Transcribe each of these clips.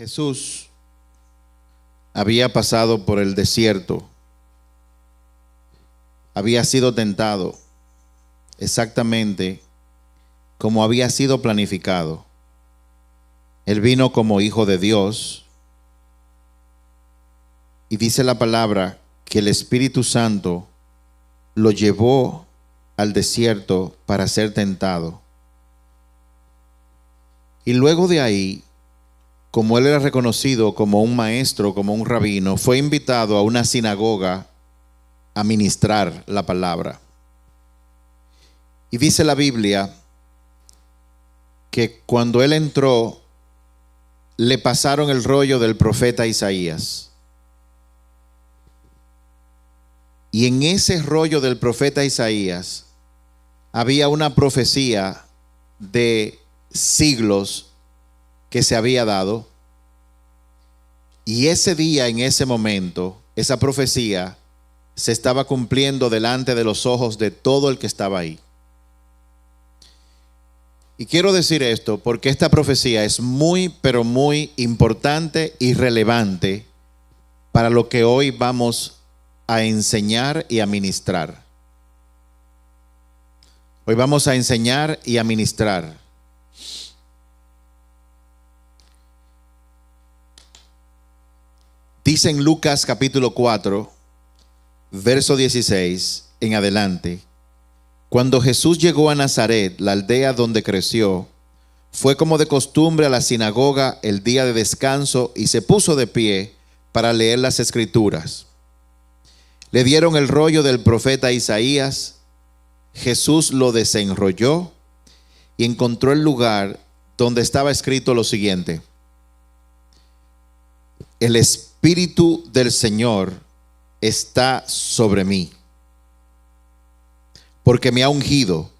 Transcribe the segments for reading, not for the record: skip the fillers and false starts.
Jesús había pasado por el desierto, había sido tentado exactamente como había sido planificado. Él vino como hijo de Dios y dice la palabra que el Espíritu Santo lo llevó al desierto para ser tentado. Y luego de ahí, como él era reconocido como un maestro, como un rabino, fue invitado a una sinagoga a ministrar la palabra. Y dice la Biblia que cuando él entró, le pasaron el rollo del profeta Isaías. Y en ese rollo del profeta Isaías había una profecía de siglos que se había dado, y ese día, en ese momento, esa profecía se estaba cumpliendo delante de los ojos de todo el que estaba ahí. Y quiero decir esto porque esta profecía es muy, pero muy importante y relevante para lo que hoy vamos a enseñar y a ministrar. Hoy vamos a enseñar y a ministrar. Dice en Lucas capítulo 4, verso 16 en adelante: cuando Jesús llegó a Nazaret, la aldea donde creció, fue como de costumbre a la sinagoga el día de descanso y se puso de pie para leer las escrituras. Le dieron el rollo del profeta Isaías. Jesús lo desenrolló y encontró el lugar donde estaba escrito lo siguiente: el Espíritu del Señor está sobre mí, porque me ha ungido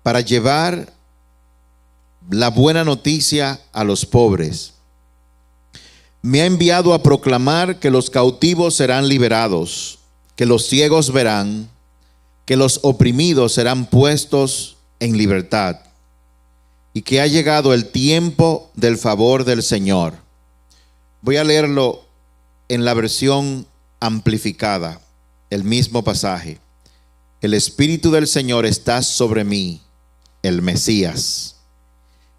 para llevar la buena noticia a los pobres. Me ha enviado a proclamar que los cautivos serán liberados, que los ciegos verán, que los oprimidos serán puestos en libertad, y que ha llegado el tiempo del favor del Señor. Voy a leerlo en la versión amplificada, el mismo pasaje. El Espíritu del Señor está sobre mí, el Mesías,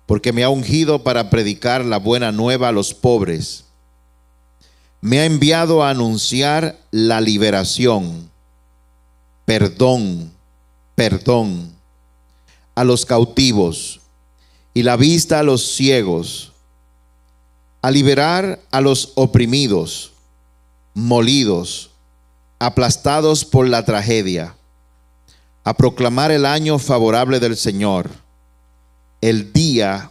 porque me ha ungido para predicar la buena nueva a los pobres. Me ha enviado a anunciar la liberación, perdón a los cautivos y la vista a los ciegos, a liberar a los oprimidos, molidos, aplastados por la tragedia, a proclamar el año favorable del Señor, el día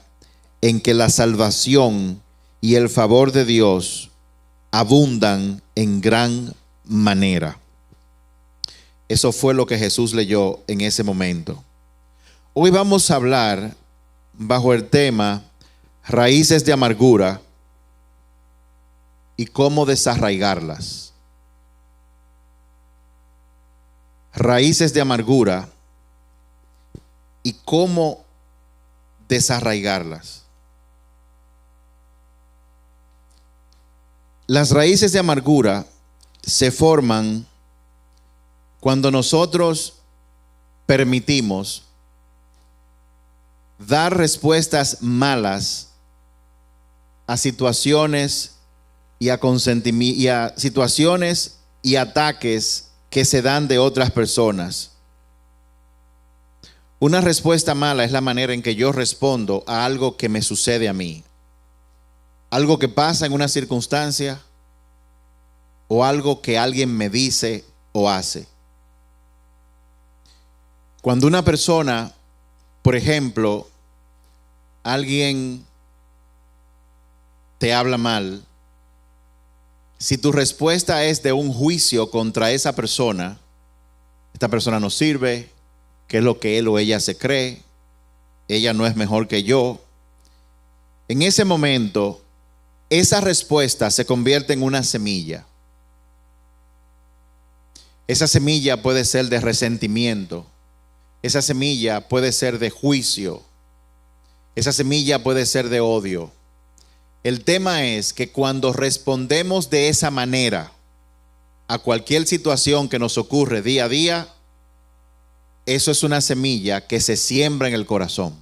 en que la salvación y el favor de Dios abundan en gran manera. Eso fue lo que Jesús leyó en ese momento. Hoy vamos a hablar bajo el tema raíces de amargura y cómo desarraigarlas. Raíces de amargura y cómo desarraigarlas. Las raíces de amargura se forman cuando nosotros permitimos dar respuestas malas a situaciones y a situaciones y ataques que se dan de otras personas. Una respuesta mala es la manera en que yo respondo a algo que me sucede a mí, algo que pasa en una circunstancia o algo que alguien me dice o hace. Cuando una persona, por ejemplo, alguien te habla mal, si tu respuesta es de un juicio contra esa persona, esta persona no sirve, que es lo que él o ella se cree, ella no es mejor que yo, en ese momento, esa respuesta se convierte en una semilla. Esa semilla puede ser de resentimiento, esa semilla puede ser de juicio, esa semilla puede ser de odio. El tema es que cuando respondemos de esa manera a cualquier situación que nos ocurre día a día, eso es una semilla que se siembra en el corazón.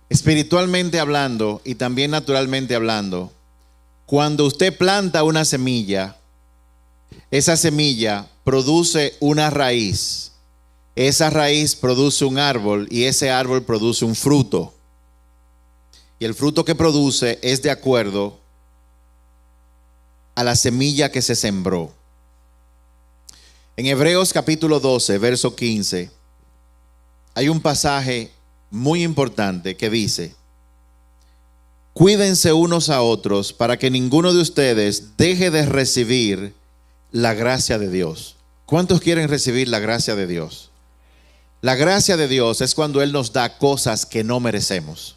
Espiritualmente hablando y también naturalmente hablando, cuando usted planta una semilla, esa semilla produce una raíz. Esa raíz produce un árbol y ese árbol produce un fruto. Y el fruto que produce es de acuerdo a la semilla que se sembró. En Hebreos capítulo 12, verso 15, hay un pasaje muy importante que dice: cuídense unos a otros para que ninguno de ustedes deje de recibir la gracia de Dios. ¿Cuántos quieren recibir la gracia de Dios? La gracia de Dios es cuando Él nos da cosas que no merecemos.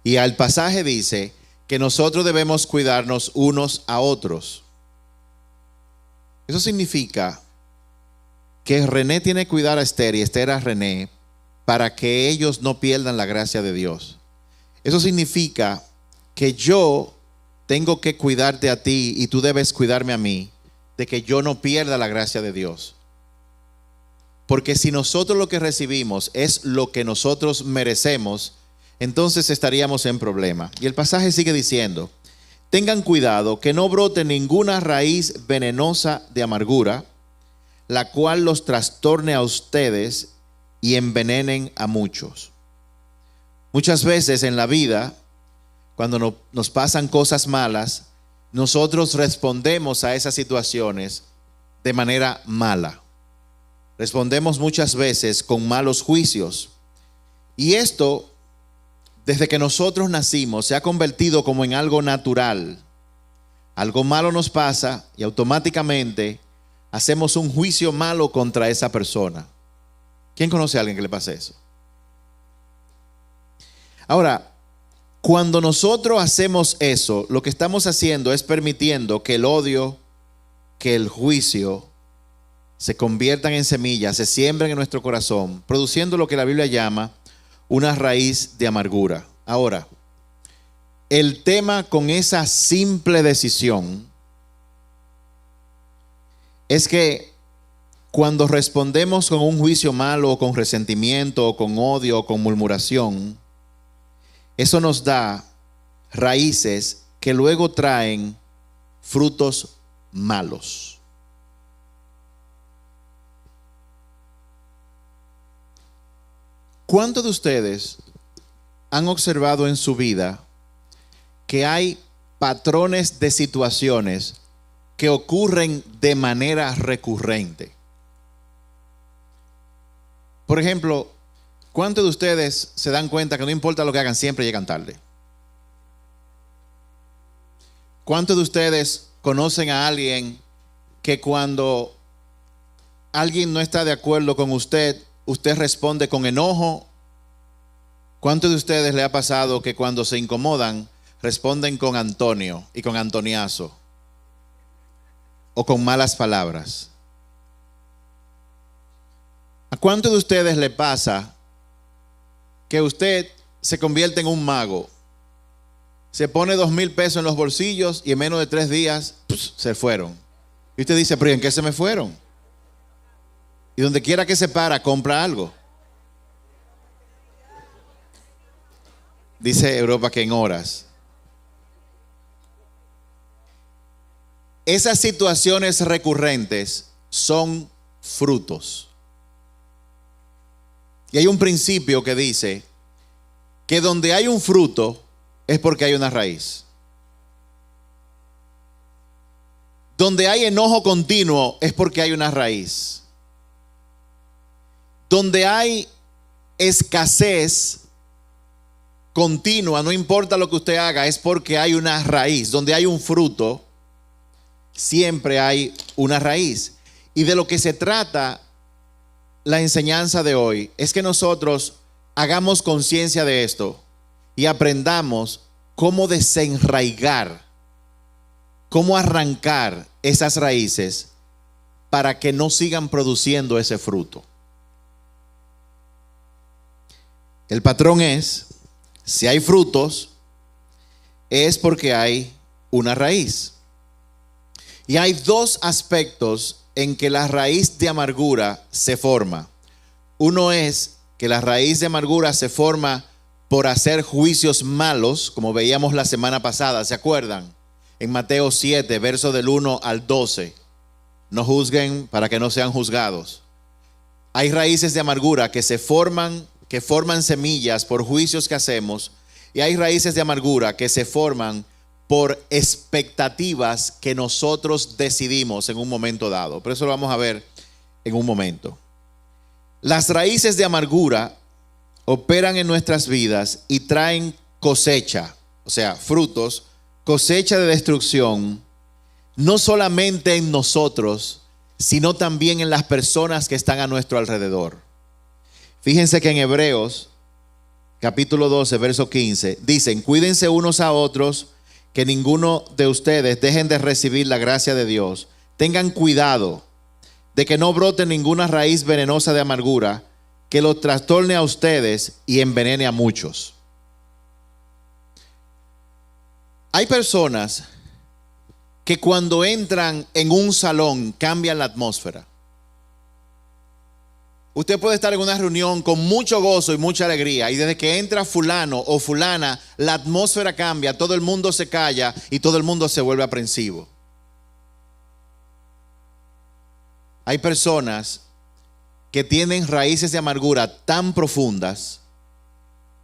Y el pasaje dice que nosotros debemos cuidarnos unos a otros. Eso significa que René tiene que cuidar a Esther y Esther a René para que ellos no pierdan la gracia de Dios. Eso significa que yo tengo que cuidarte a ti y tú debes cuidarme a mí, de que yo no pierda la gracia de Dios. Porque si nosotros lo que recibimos es lo que nosotros merecemos, entonces estaríamos en problema. Y el pasaje sigue diciendo: tengan cuidado que no brote ninguna raíz venenosa de amargura, la cual los trastorne a ustedes y envenenen a muchos. Muchas veces en la vida, cuando nos pasan cosas malas, nosotros respondemos a esas situaciones de manera mala. Respondemos muchas veces con malos juicios. Y esto, desde que nosotros nacimos, se ha convertido como en algo natural. Algo malo nos pasa y automáticamente hacemos un juicio malo contra esa persona. ¿Quién conoce a alguien que le pase eso? Ahora, cuando nosotros hacemos eso, lo que estamos haciendo es permitiendo que el odio, que el juicio se conviertan en semillas, se siembren en nuestro corazón, produciendo lo que la Biblia llama una raíz de amargura. Ahora, el tema con esa simple decisión es que cuando respondemos con un juicio malo, o con resentimiento, o con odio, o con murmuración, eso nos da raíces que luego traen frutos malos. ¿Cuántos de ustedes han observado en su vida que hay patrones de situaciones que ocurren de manera recurrente? Por ejemplo, ¿cuántos de ustedes se dan cuenta que no importa lo que hagan, siempre llegan tarde? ¿Cuántos de ustedes conocen a alguien que cuando alguien no está de acuerdo con usted, usted responde con enojo? ¿Cuántos de ustedes le ha pasado que cuando se incomodan, responden con Antonio y con Antoniazo? O con malas palabras. ¿A cuántos de ustedes le pasa que usted se convierte en un mago? Se pone 2,000 pesos en los bolsillos y en menos de 3 días se fueron. Y usted dice: ¿pero en qué se me fueron? Y donde quiera que se para, compra algo. Dice Europa que en horas. Esas situaciones recurrentes son frutos. Y hay un principio que dice que donde hay un fruto es porque hay una raíz. Donde hay enojo continuo es porque hay una raíz. Donde hay escasez continua, no importa lo que usted haga, es porque hay una raíz. Donde hay un fruto, siempre hay una raíz. Y de lo que se trata la enseñanza de hoy es que nosotros hagamos conciencia de esto y aprendamos cómo desenraigar, cómo arrancar esas raíces para que no sigan produciendo ese fruto. El patrón es Si hay frutos, es porque hay una raíz. Y hay dos aspectos en que la raíz de amargura se forma. Uno es que la raíz de amargura se forma por hacer juicios malos, como veíamos la semana pasada, ¿se acuerdan? En Mateo 7, verso del 1 al 12. No juzguen para que no sean juzgados. Hay raíces de amargura que forman semillas por juicios que hacemos, y hay raíces de amargura que se forman por expectativas que nosotros decidimos en un momento dado. Pero eso lo vamos a ver en un momento. Las raíces de amargura operan en nuestras vidas y traen cosecha, o sea, frutos, cosecha de destrucción, no solamente en nosotros, sino también en las personas que están a nuestro alrededor. Fíjense que en Hebreos, capítulo 12, verso 15, dicen: cuídense unos a otros, que ninguno de ustedes dejen de recibir la gracia de Dios. Tengan cuidado de que no brote ninguna raíz venenosa de amargura que los trastorne a ustedes y envenene a muchos. Hay personas que cuando entran en un salón cambian la atmósfera. Usted puede estar en una reunión con mucho gozo y mucha alegría, y desde que entra fulano o fulana, la atmósfera cambia, todo el mundo se calla y todo el mundo se vuelve aprensivo. Hay personas que tienen raíces de amargura tan profundas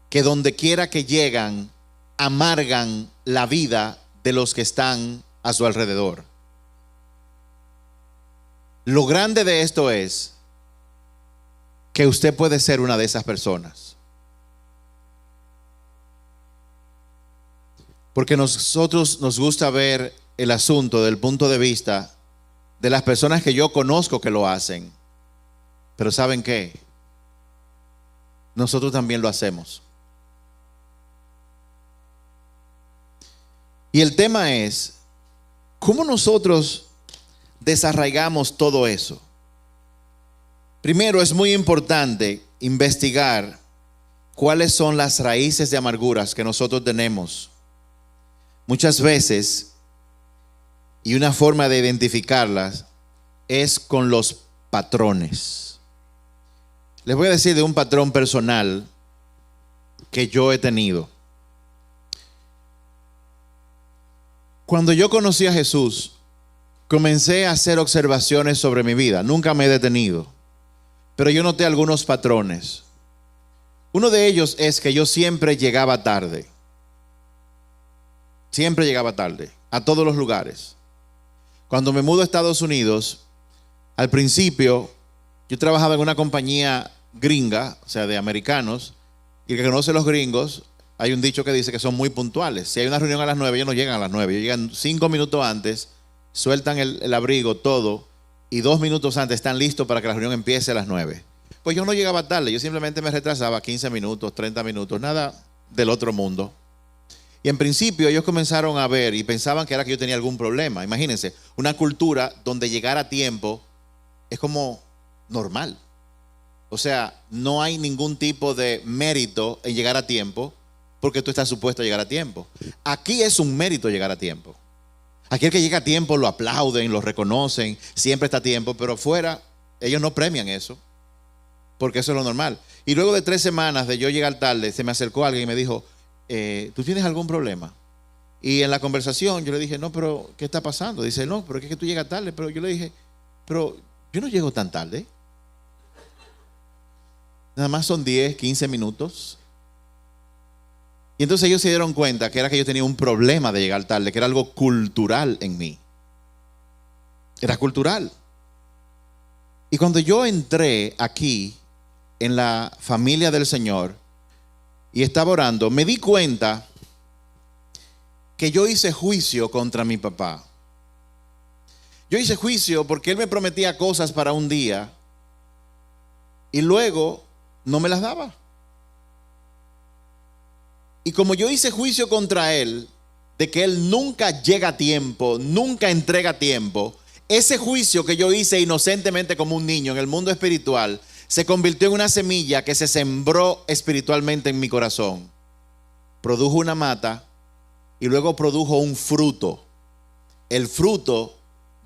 que donde quiera que llegan, amargan la vida de los que están a su alrededor. Lo grande de esto es que usted puede ser una de esas personas. Porque nosotros nos gusta ver el asunto desde el punto de vista de las personas que yo conozco que lo hacen. Pero ¿saben qué? Nosotros también lo hacemos. Y el tema es, ¿cómo nosotros desarraigamos todo eso? Primero, es muy importante investigar cuáles son las raíces de amarguras que nosotros tenemos. Muchas veces, y una forma de identificarlas es con los patrones. Les voy a decir de un patrón personal que yo he tenido. Cuando yo conocí a Jesús, comencé a hacer observaciones sobre mi vida. Nunca me he detenido, pero yo noté algunos patrones. Uno de ellos es que yo siempre llegaba tarde. Siempre llegaba tarde, a todos los lugares. Cuando me mudo a Estados Unidos, al principio yo trabajaba en una compañía gringa, o sea, de americanos, y el que conoce a los gringos, hay un dicho que dice que son muy puntuales. Si hay una reunión a las 9, ellos no llegan a las 9, ellos llegan 5 minutos antes, sueltan el abrigo, todo, y 2 minutos antes están listos para que la reunión empiece a las 9. Pues yo no llegaba tarde, yo simplemente me retrasaba 15 minutos, 30 minutos, nada del otro mundo. Y en principio ellos comenzaron a ver y pensaban que era que yo tenía algún problema. Imagínense, una cultura donde llegar a tiempo es como normal. O sea, no hay ningún tipo de mérito en llegar a tiempo porque tú estás supuesto a llegar a tiempo. Aquí es un mérito llegar a tiempo. Aquí el que llega a tiempo lo aplauden, lo reconocen, siempre está a tiempo, pero fuera ellos no premian eso, porque eso es lo normal. Y luego de 3 semanas de yo llegar tarde, se me acercó alguien y me dijo: ¿tú tienes algún problema? Y en la conversación yo le dije: no, pero ¿qué está pasando? Dice: no, pero es que tú llegas tarde. Pero yo le dije: pero yo no llego tan tarde. Nada más son 10, 15 minutos. Y entonces ellos se dieron cuenta que era que yo tenía un problema de llegar tarde, que era algo cultural en mí. Era cultural. Y cuando yo entré aquí en la familia del Señor y estaba orando, me di cuenta que yo hice juicio contra mi papá. Yo hice juicio porque él me prometía cosas para un día y luego no me las daba. Y como yo hice juicio contra él, de que él nunca llega a tiempo, nunca entrega a tiempo, ese juicio que yo hice inocentemente como un niño en el mundo espiritual, se convirtió en una semilla que se sembró espiritualmente en mi corazón. produjo una mata y luego produjo un fruto. El fruto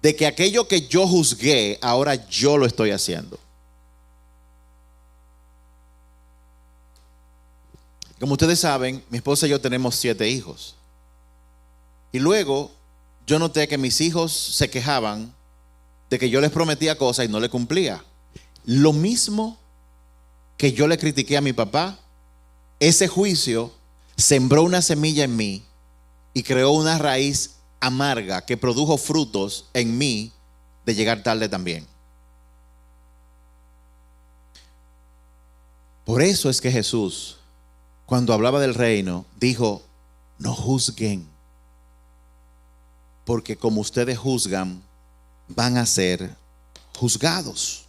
de que aquello que yo juzgué, ahora yo lo estoy haciendo. Como ustedes saben, mi esposa y yo tenemos 7 hijos. Y luego yo noté que mis hijos se quejaban de que yo les prometía cosas y no le cumplía. Lo mismo que yo le critiqué a mi papá, ese juicio sembró una semilla en mí y creó una raíz amarga que produjo frutos en mí de llegar tarde también. Por eso es que Jesús, cuando hablaba del reino, dijo: no juzguen, porque como ustedes juzgan, van a ser juzgados.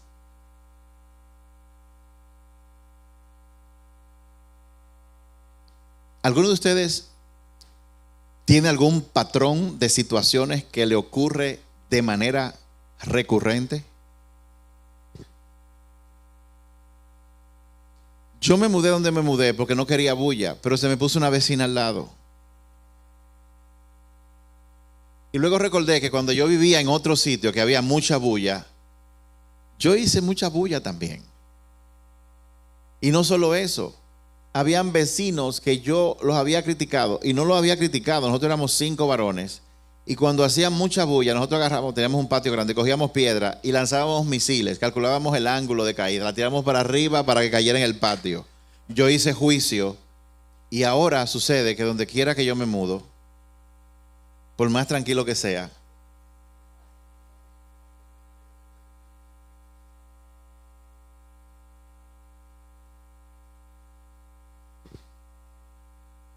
¿Alguno de ustedes tiene algún patrón de situaciones que le ocurre de manera recurrente? Yo me mudé donde me mudé porque no quería bulla, pero se me puso una vecina al lado. Y luego recordé que cuando yo vivía en otro sitio que había mucha bulla, yo hice mucha bulla también. Y no solo eso, habían vecinos que yo los había criticado y no los había criticado. Nosotros éramos 5 varones y cuando hacían mucha bulla, nosotros agarramos, teníamos un patio grande, cogíamos piedra y lanzábamos misiles, calculábamos el ángulo de caída, la tiramos para arriba para que cayera en el patio. Yo hice juicio y ahora sucede que donde quiera que yo me mudo, por más tranquilo que sea,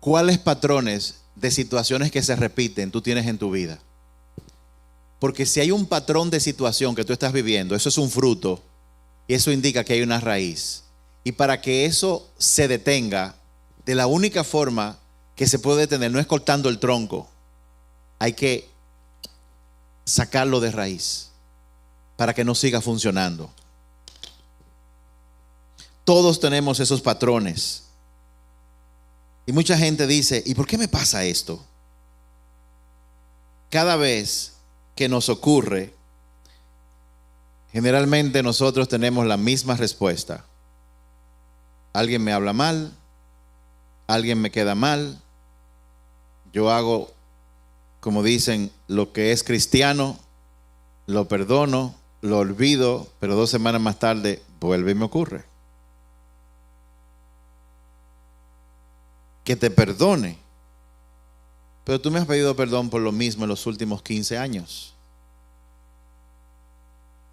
¿cuáles patrones de situaciones que se repiten tú tienes en tu vida? Porque si hay un patrón de situación que tú estás viviendo, eso es un fruto y eso indica que hay una raíz. Y para que eso se detenga, de la única forma que se puede detener no es cortando el tronco, hay que sacarlo de raíz para que no siga funcionando. Todos tenemos esos patrones. Y mucha gente dice: ¿y por qué me pasa esto? Cada vez que nos ocurre, generalmente nosotros tenemos la misma respuesta. Alguien me habla mal, alguien me queda mal, yo hago, como dicen, lo que es cristiano, lo perdono, lo olvido, pero 2 semanas más tarde vuelve y me ocurre. Que te perdone. Pero tú me has pedido perdón por lo mismo en los últimos 15 años.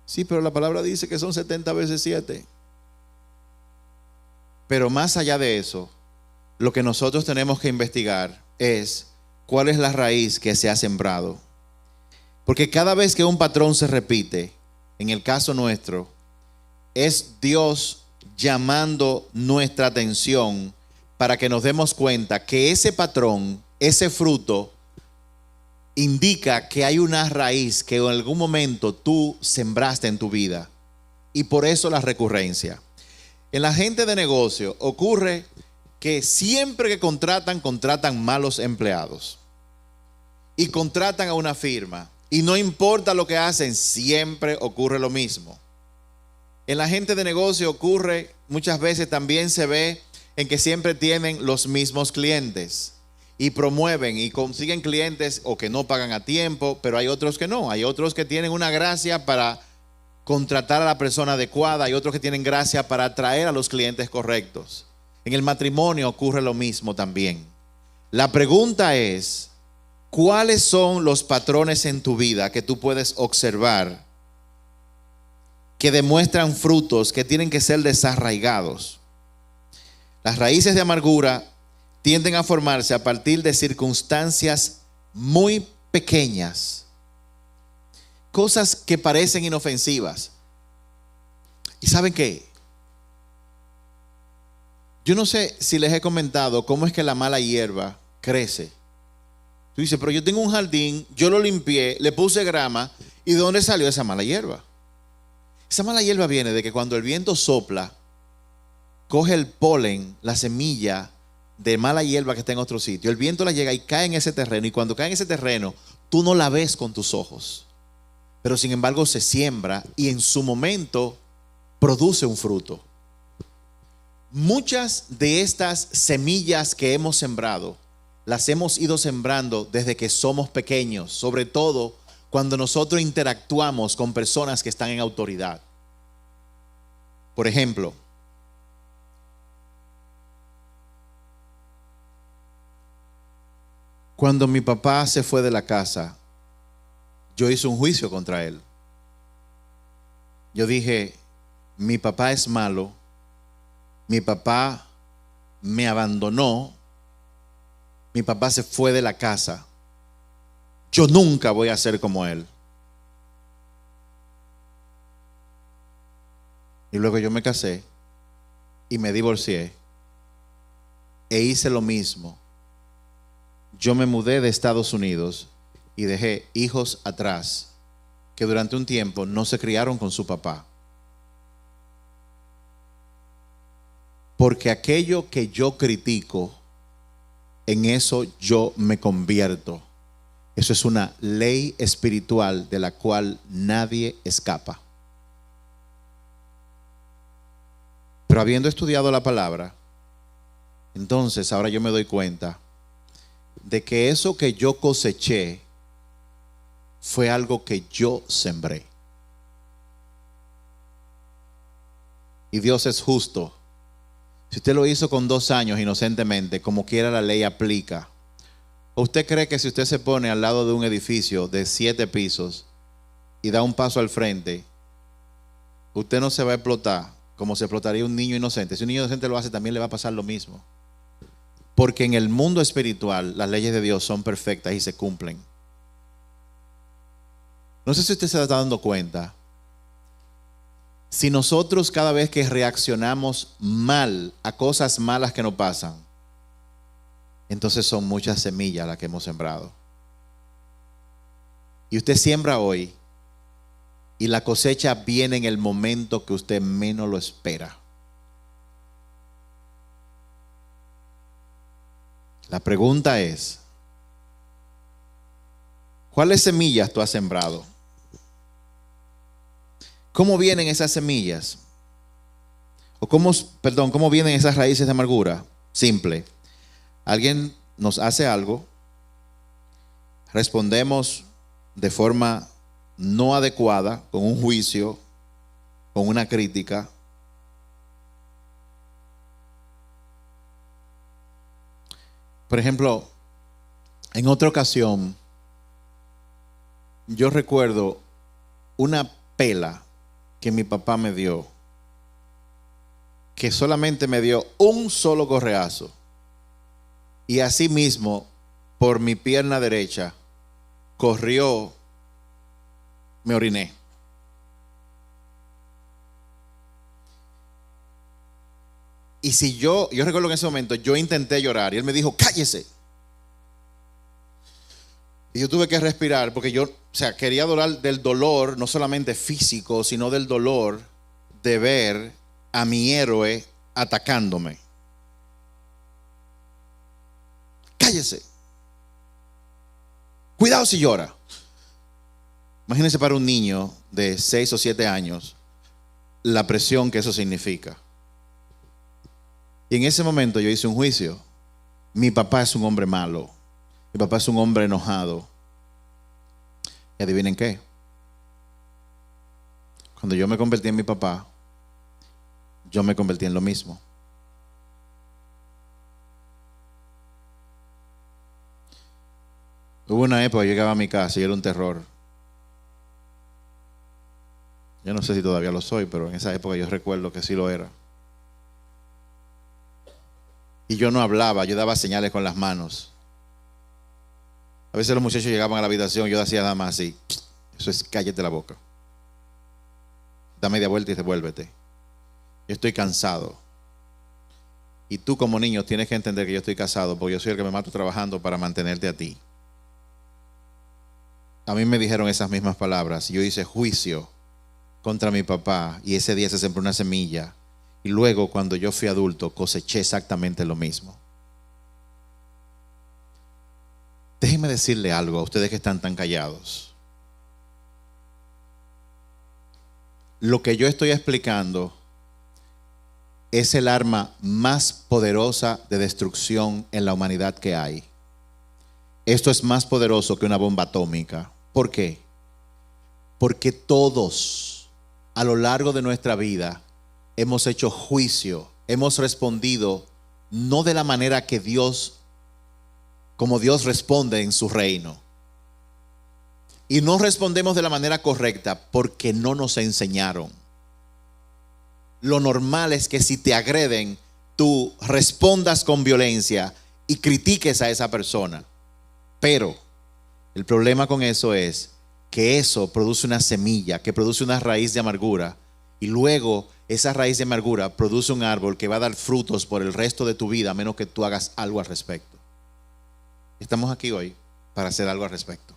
Sí, pero la palabra dice que son 70 veces 7. Pero más allá de eso, lo que nosotros tenemos que investigar es cuál es la raíz que se ha sembrado. Porque cada vez que un patrón se repite, en el caso nuestro, es Dios llamando nuestra atención para que nos demos cuenta que ese patrón, ese fruto, indica que hay una raíz que en algún momento tú sembraste en tu vida. Y por eso la recurrencia. En la gente de negocio ocurre que siempre que contratan malos empleados. Y contratan a una firma. Y no importa lo que hacen, siempre ocurre lo mismo. En la gente de negocio ocurre, muchas veces también se ve en que siempre tienen los mismos clientes y promueven y consiguen clientes o que no pagan a tiempo, pero hay otros que no, hay otros que tienen una gracia para contratar a la persona adecuada, hay otros que tienen gracia para atraer a los clientes correctos. En el matrimonio ocurre lo mismo también. La pregunta es: ¿cuáles son los patrones en tu vida que tú puedes observar que demuestran frutos que tienen que ser desarraigados? Las raíces de amargura tienden a formarse a partir de circunstancias muy pequeñas, cosas que parecen inofensivas. ¿Y saben qué? Yo no sé si les he comentado cómo es que la mala hierba crece. Tú dices: pero yo tengo un jardín, yo lo limpié, le puse grama, ¿y de dónde salió esa mala hierba? Esa mala hierba viene de que cuando el viento sopla, coge el polen, la semilla de mala hierba que está en otro sitio. El viento la llega y cae en ese terreno. Y cuando cae en ese terreno, tú no la ves con tus ojos. Pero sin embargo se siembra y en su momento produce un fruto. Muchas de estas semillas que hemos sembrado, las hemos ido sembrando desde que somos pequeños, sobre todo cuando nosotros interactuamos con personas que están en autoridad. Por ejemplo, cuando mi papá se fue de la casa, yo hice un juicio contra él. Yo dije, mi papá es malo, mi papá me abandonó, mi papá se fue de la casa. Yo nunca voy a ser como él. Y luego yo me casé y me divorcié e hice lo mismo. Yo me mudé de Estados Unidos y dejé hijos atrás que durante un tiempo no se criaron con su papá. Porque aquello que yo critico, en eso yo me convierto. Eso es una ley espiritual de la cual nadie escapa. Pero habiendo estudiado la palabra, entonces ahora yo me doy cuenta de que eso que yo coseché fue algo que yo sembré. Y Dios es justo. Si usted lo hizo con 2 años inocentemente, como quiera la ley aplica. ¿O usted cree que si usted se pone al lado de un edificio de 7 pisos y da un paso al frente, usted no se va a explotar como se explotaría un niño inocente? Si un niño inocente lo hace, también le va a pasar lo mismo. Porque en el mundo espiritual las leyes de Dios son perfectas y se cumplen. No sé si usted se está dando cuenta. Si nosotros cada vez que reaccionamos mal a cosas malas que nos pasan, entonces son muchas semillas las que hemos sembrado. Y usted siembra hoy y la cosecha viene en el momento que usted menos lo espera. La pregunta es, ¿cuáles semillas tú has sembrado? ¿Cómo vienen esas semillas? ¿O cómo vienen esas raíces de amargura? Simple. Alguien nos hace algo, respondemos de forma no adecuada, con un juicio, con una crítica. Por ejemplo, en otra ocasión, yo recuerdo una pela que mi papá me dio, que solamente me dio un solo correazo, y así mismo por mi pierna derecha corrió, me oriné. Y si yo recuerdo que en ese momento yo intenté llorar y él me dijo, cállese. Y yo tuve que respirar porque yo, quería adorar del dolor, no solamente físico, sino del dolor de ver a mi héroe atacándome. Cállese. Cuidado si llora. Imagínense para un niño de 6 o 7 años la presión que eso significa. Y en ese momento yo hice un juicio. Mi papá es un hombre malo. Mi papá es un hombre enojado. Y adivinen qué. Cuando yo me convertí en mi papá, yo me convertí en lo mismo. Hubo una época que yo llegaba a mi casa y era un terror. Yo no sé si todavía lo soy, pero en esa época yo recuerdo que sí lo era. Y yo no hablaba, yo daba señales con las manos. A veces los muchachos llegaban a la habitación, yo hacía nada más así. Eso es cállate la boca. Da media vuelta y devuélvete. Yo estoy cansado. Y tú como niño tienes que entender que yo estoy casado, porque yo soy el que me mato trabajando para mantenerte a ti. A mí me dijeron esas mismas palabras. Yo hice juicio contra mi papá y ese día se sembró una semilla. Y luego cuando yo fui adulto coseché exactamente lo mismo. Déjenme decirle algo a ustedes que están tan callados. Lo que yo estoy explicando es el arma más poderosa de destrucción en la humanidad que hay. Esto es más poderoso que una bomba atómica. ¿Por qué? Porque todos a lo largo de nuestra vida hemos hecho juicio, hemos respondido no de la manera que Dios, como Dios responde en su reino. Y no respondemos de la manera correcta porque no nos enseñaron. Lo normal es que si te agreden, tú respondas con violencia y critiques a esa persona. Pero el problema con eso es que eso produce una semilla, que produce una raíz de amargura. Y luego esa raíz de amargura produce un árbol que va a dar frutos por el resto de tu vida, a menos que tú hagas algo al respecto. Estamos aquí hoy para hacer algo al respecto.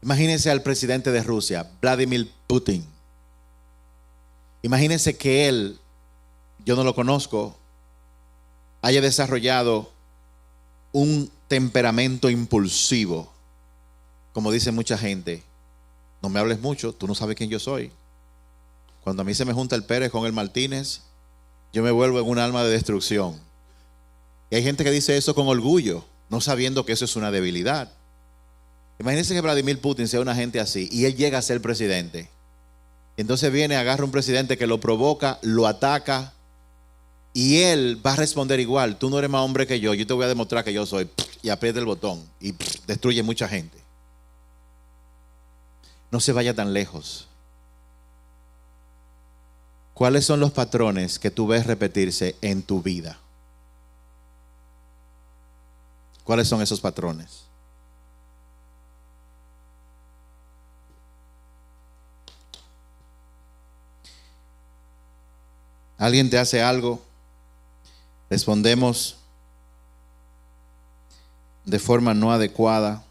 Imagínense al presidente de Rusia, Vladimir Putin. Imagínense que él, yo no lo conozco, haya desarrollado un temperamento impulsivo. Como dice mucha gente, no me hables mucho, tú no sabes quién yo soy. Cuando a mí se me junta el Pérez con el Martínez, yo me vuelvo en un alma de destrucción. Y hay gente que dice eso con orgullo, no sabiendo que eso es una debilidad. Imagínense que Vladimir Putin sea una gente así y él llega a ser presidente. Entonces viene, agarra un presidente que lo provoca, lo ataca y él va a responder igual. Tú no eres más hombre que yo te voy a demostrar que yo soy. Y aprieta el botón y destruye mucha gente. No se vaya tan lejos. ¿Cuáles son los patrones que tú ves repetirse en tu vida? ¿Cuáles son esos patrones? Alguien te hace algo, respondemos de forma no adecuada.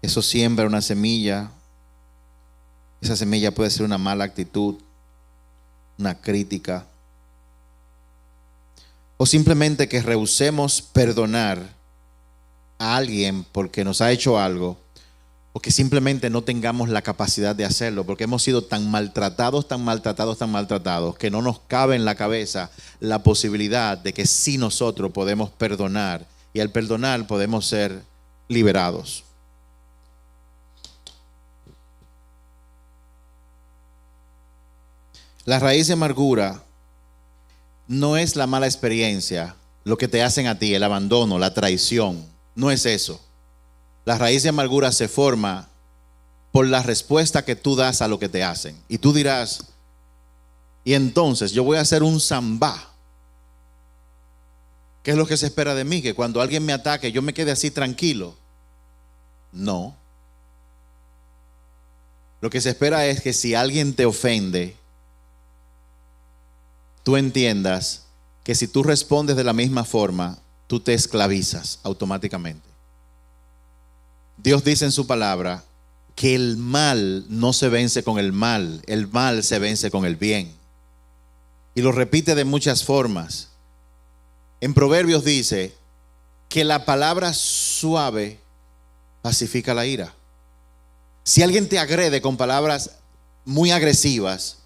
Eso siembra una semilla. Esa semilla puede ser una mala actitud, una crítica, o simplemente que rehusemos perdonar a alguien porque nos ha hecho algo, o que simplemente no tengamos la capacidad de hacerlo porque hemos sido tan maltratados, que no nos cabe en la cabeza la posibilidad de que sí nosotros podemos perdonar, y al perdonar podemos ser liberados. La raíz de amargura no es la mala experiencia, lo que te hacen a ti, el abandono, la traición. No es eso. La raíz de amargura se forma por la respuesta que tú das a lo que te hacen. Y tú dirás, y entonces yo voy a hacer un zambá. ¿Qué es lo que se espera de mí? Que cuando alguien me ataque yo me quede así tranquilo. No. Lo que se espera es que si alguien te ofende, tú entiendas que si tú respondes de la misma forma, tú te esclavizas automáticamente. Dios dice en su palabra que el mal no se vence con el mal se vence con el bien. Y lo repite de muchas formas. En Proverbios dice que la palabra suave pacifica la ira. Si alguien te agrede con palabras muy agresivas,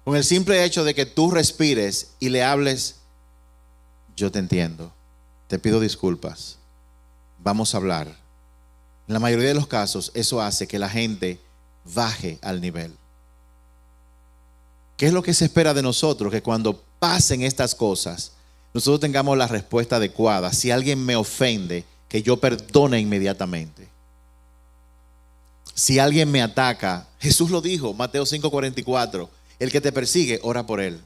con el simple hecho de que tú respires y le hables, yo te entiendo, te pido disculpas, vamos a hablar. En la mayoría de los casos, eso hace que la gente baje al nivel. ¿Qué es lo que se espera de nosotros? Que cuando pasen estas cosas, nosotros tengamos la respuesta adecuada. Si alguien me ofende, que yo perdone inmediatamente. Si alguien me ataca, Jesús lo dijo, Mateo 5:44, el que te persigue, ora por él.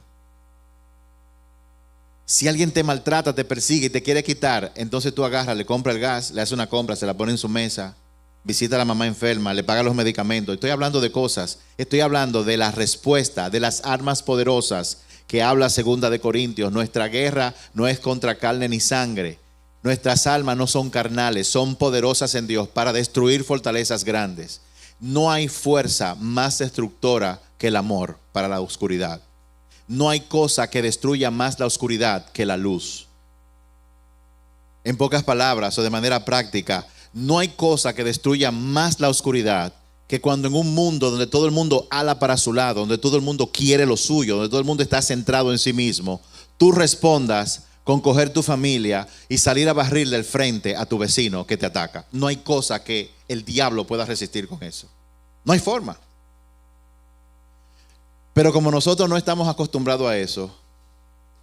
Si alguien te maltrata, te persigue y te quiere quitar, entonces tú agarras, le compra el gas, le hace una compra, se la pone en su mesa, visita a la mamá enferma, le paga los medicamentos. Estoy hablando de cosas, estoy hablando de la respuesta, de las armas poderosas que habla 2 Corintios. Nuestra guerra no es contra carne ni sangre. Nuestras almas no son carnales, son poderosas en Dios para destruir fortalezas grandes. No hay fuerza más destructora que el amor para la oscuridad. no hay cosa que destruya más la oscuridad que la luz. En pocas palabras o de manera práctica, no hay cosa que destruya más la oscuridad que cuando en un mundo donde todo el mundo ala para su lado, donde todo el mundo quiere lo suyo, donde todo el mundo está centrado en sí mismo, tú respondas con coger tu familia y salir a barrirle el frente a tu vecino que te ataca. No hay cosa que el diablo pueda resistir con eso. No hay forma. Pero como nosotros no estamos acostumbrados a eso,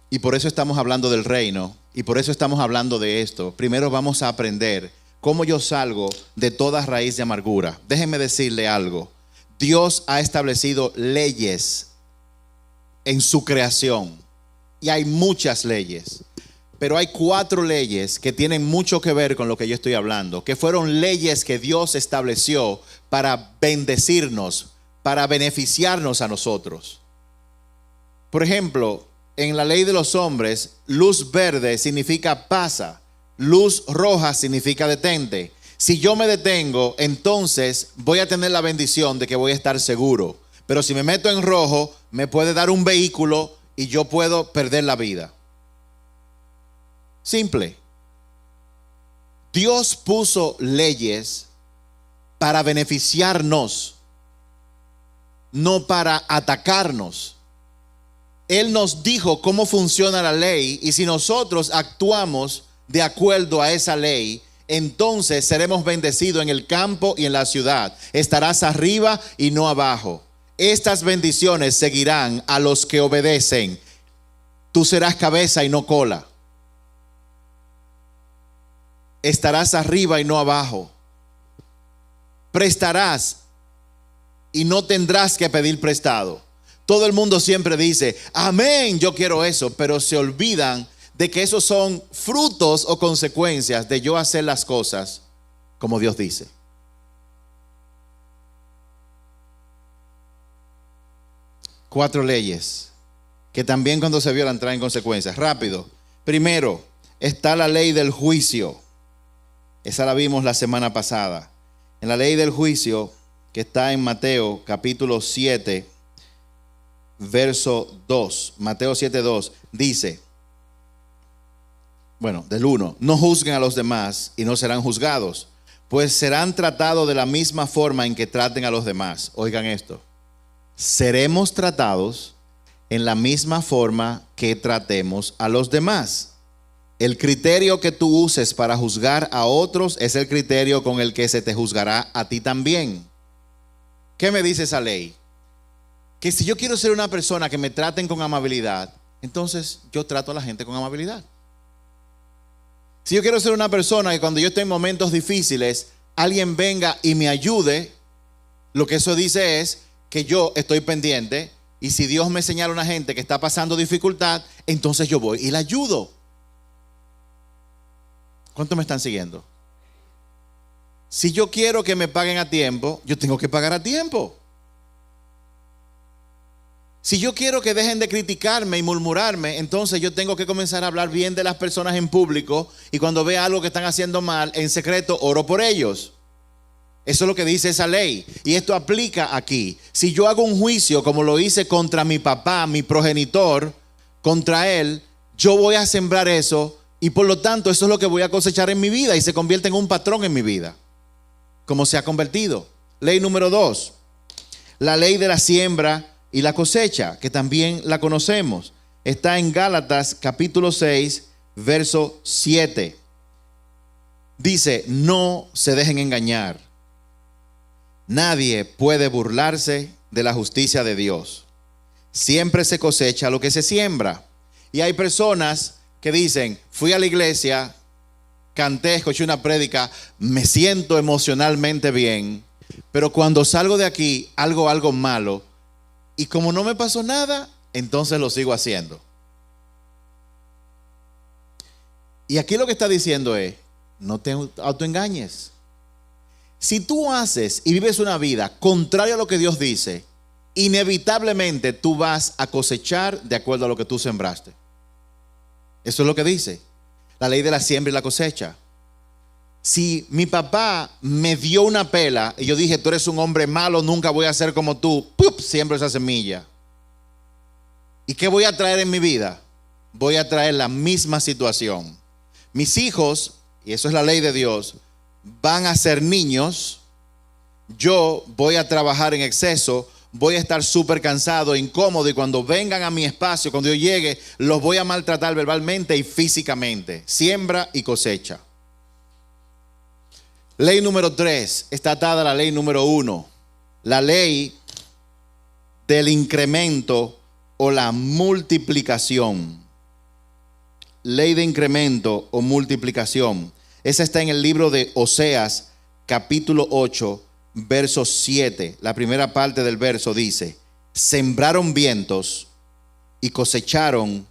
y por eso estamos hablando del reino, y por eso estamos hablando de esto, primero vamos a aprender cómo yo salgo de toda raíz de amargura. Déjenme decirle algo. Dios ha establecido leyes en su creación, y hay muchas leyes. Pero hay 4 leyes que tienen mucho que ver con lo que yo estoy hablando, que fueron leyes que Dios estableció para bendecirnos, para beneficiarnos a nosotros. Por ejemplo, en la ley de los hombres, luz verde significa pasa, luz roja significa detente. Si yo me detengo, entonces voy a tener la bendición de que voy a estar seguro. Pero si me meto en rojo, me puede dar un vehículo y yo puedo perder la vida. Simple. Dios puso leyes para beneficiarnos, no para atacarnos. Él nos dijo cómo funciona la ley, y si nosotros actuamos de acuerdo a esa ley, entonces seremos bendecidos en el campo y en la ciudad. Estarás arriba y no abajo. Estas bendiciones seguirán a los que obedecen. Tú serás cabeza y no cola. Estarás arriba y no abajo. Prestarás y no tendrás que pedir prestado. Todo el mundo siempre dice, amén, yo quiero eso, pero se olvidan de que esos son frutos o consecuencias de yo hacer las cosas como Dios dice. Cuatro leyes que también cuando se violan traen consecuencias. Rápido. Primero, está la ley del juicio. Esa la vimos la semana pasada. En la ley del juicio, que está en Mateo capítulo 7, verso 2. Mateo 7, 2 dice, bueno, del 1, no juzguen a los demás y no serán juzgados, pues serán tratados de la misma forma en que traten a los demás. Oigan esto. Seremos tratados en la misma forma que tratemos a los demás. El criterio que tú uses para juzgar a otros es el criterio con el que se te juzgará a ti también. ¿Qué me dice esa ley? Que si yo quiero ser una persona que me traten con amabilidad, entonces yo trato a la gente con amabilidad. Si yo quiero ser una persona que cuando yo esté en momentos difíciles, alguien venga y me ayude, lo que eso dice es que yo estoy pendiente, y si Dios me señala a una gente que está pasando dificultad, entonces yo voy y la ayudo. ¿Cuántos me están siguiendo? Si yo quiero que me paguen a tiempo, yo tengo que pagar a tiempo. Si yo quiero que dejen de criticarme y murmurarme, entonces yo tengo que comenzar a hablar bien de las personas en público, y cuando vea algo que están haciendo mal, en secreto oro por ellos. Eso es lo que dice esa ley, y esto aplica aquí. Si yo hago un juicio como lo hice contra mi papá, mi progenitor, contra él, yo voy a sembrar eso, y por lo tanto eso es lo que voy a cosechar en mi vida, y se convierte en un patrón en mi vida, como se ha convertido. Ley número 2, la ley de la siembra y la cosecha, que también la conocemos. Está en Gálatas capítulo 6, verso 7. Dice, no se dejen engañar. Nadie puede burlarse de la justicia de Dios. Siempre se cosecha lo que se siembra. Y hay personas que dicen, fui a la iglesia, canté, escuché una prédica, me siento emocionalmente bien, pero cuando salgo de aquí, algo malo, y como no me pasó nada, entonces lo sigo haciendo. Y aquí lo que está diciendo es, no te autoengañes. Si tú haces y vives una vida contraria a lo que Dios dice, inevitablemente tú vas a cosechar de acuerdo a lo que tú sembraste. Eso es lo que dice la ley de la siembra y la cosecha. Si mi papá me dio una pela y yo dije, tú eres un hombre malo, nunca voy a ser como tú, ¡pup!, siembro esa semilla. ¿Y qué voy a traer en mi vida? Voy a traer la misma situación. Mis hijos, y eso es la ley de Dios, van a ser niños. Yo voy a trabajar en exceso, voy a estar súper cansado, incómodo, y cuando vengan a mi espacio, cuando yo llegue, los voy a maltratar verbalmente y físicamente. Siembra y cosecha. Ley número 3 está atada a la ley número 1. La ley del incremento o la multiplicación. Ley de incremento o multiplicación. Esa está en el libro de Oseas, capítulo 8, verso 7. La primera parte del verso dice: sembraron vientos y cosecharon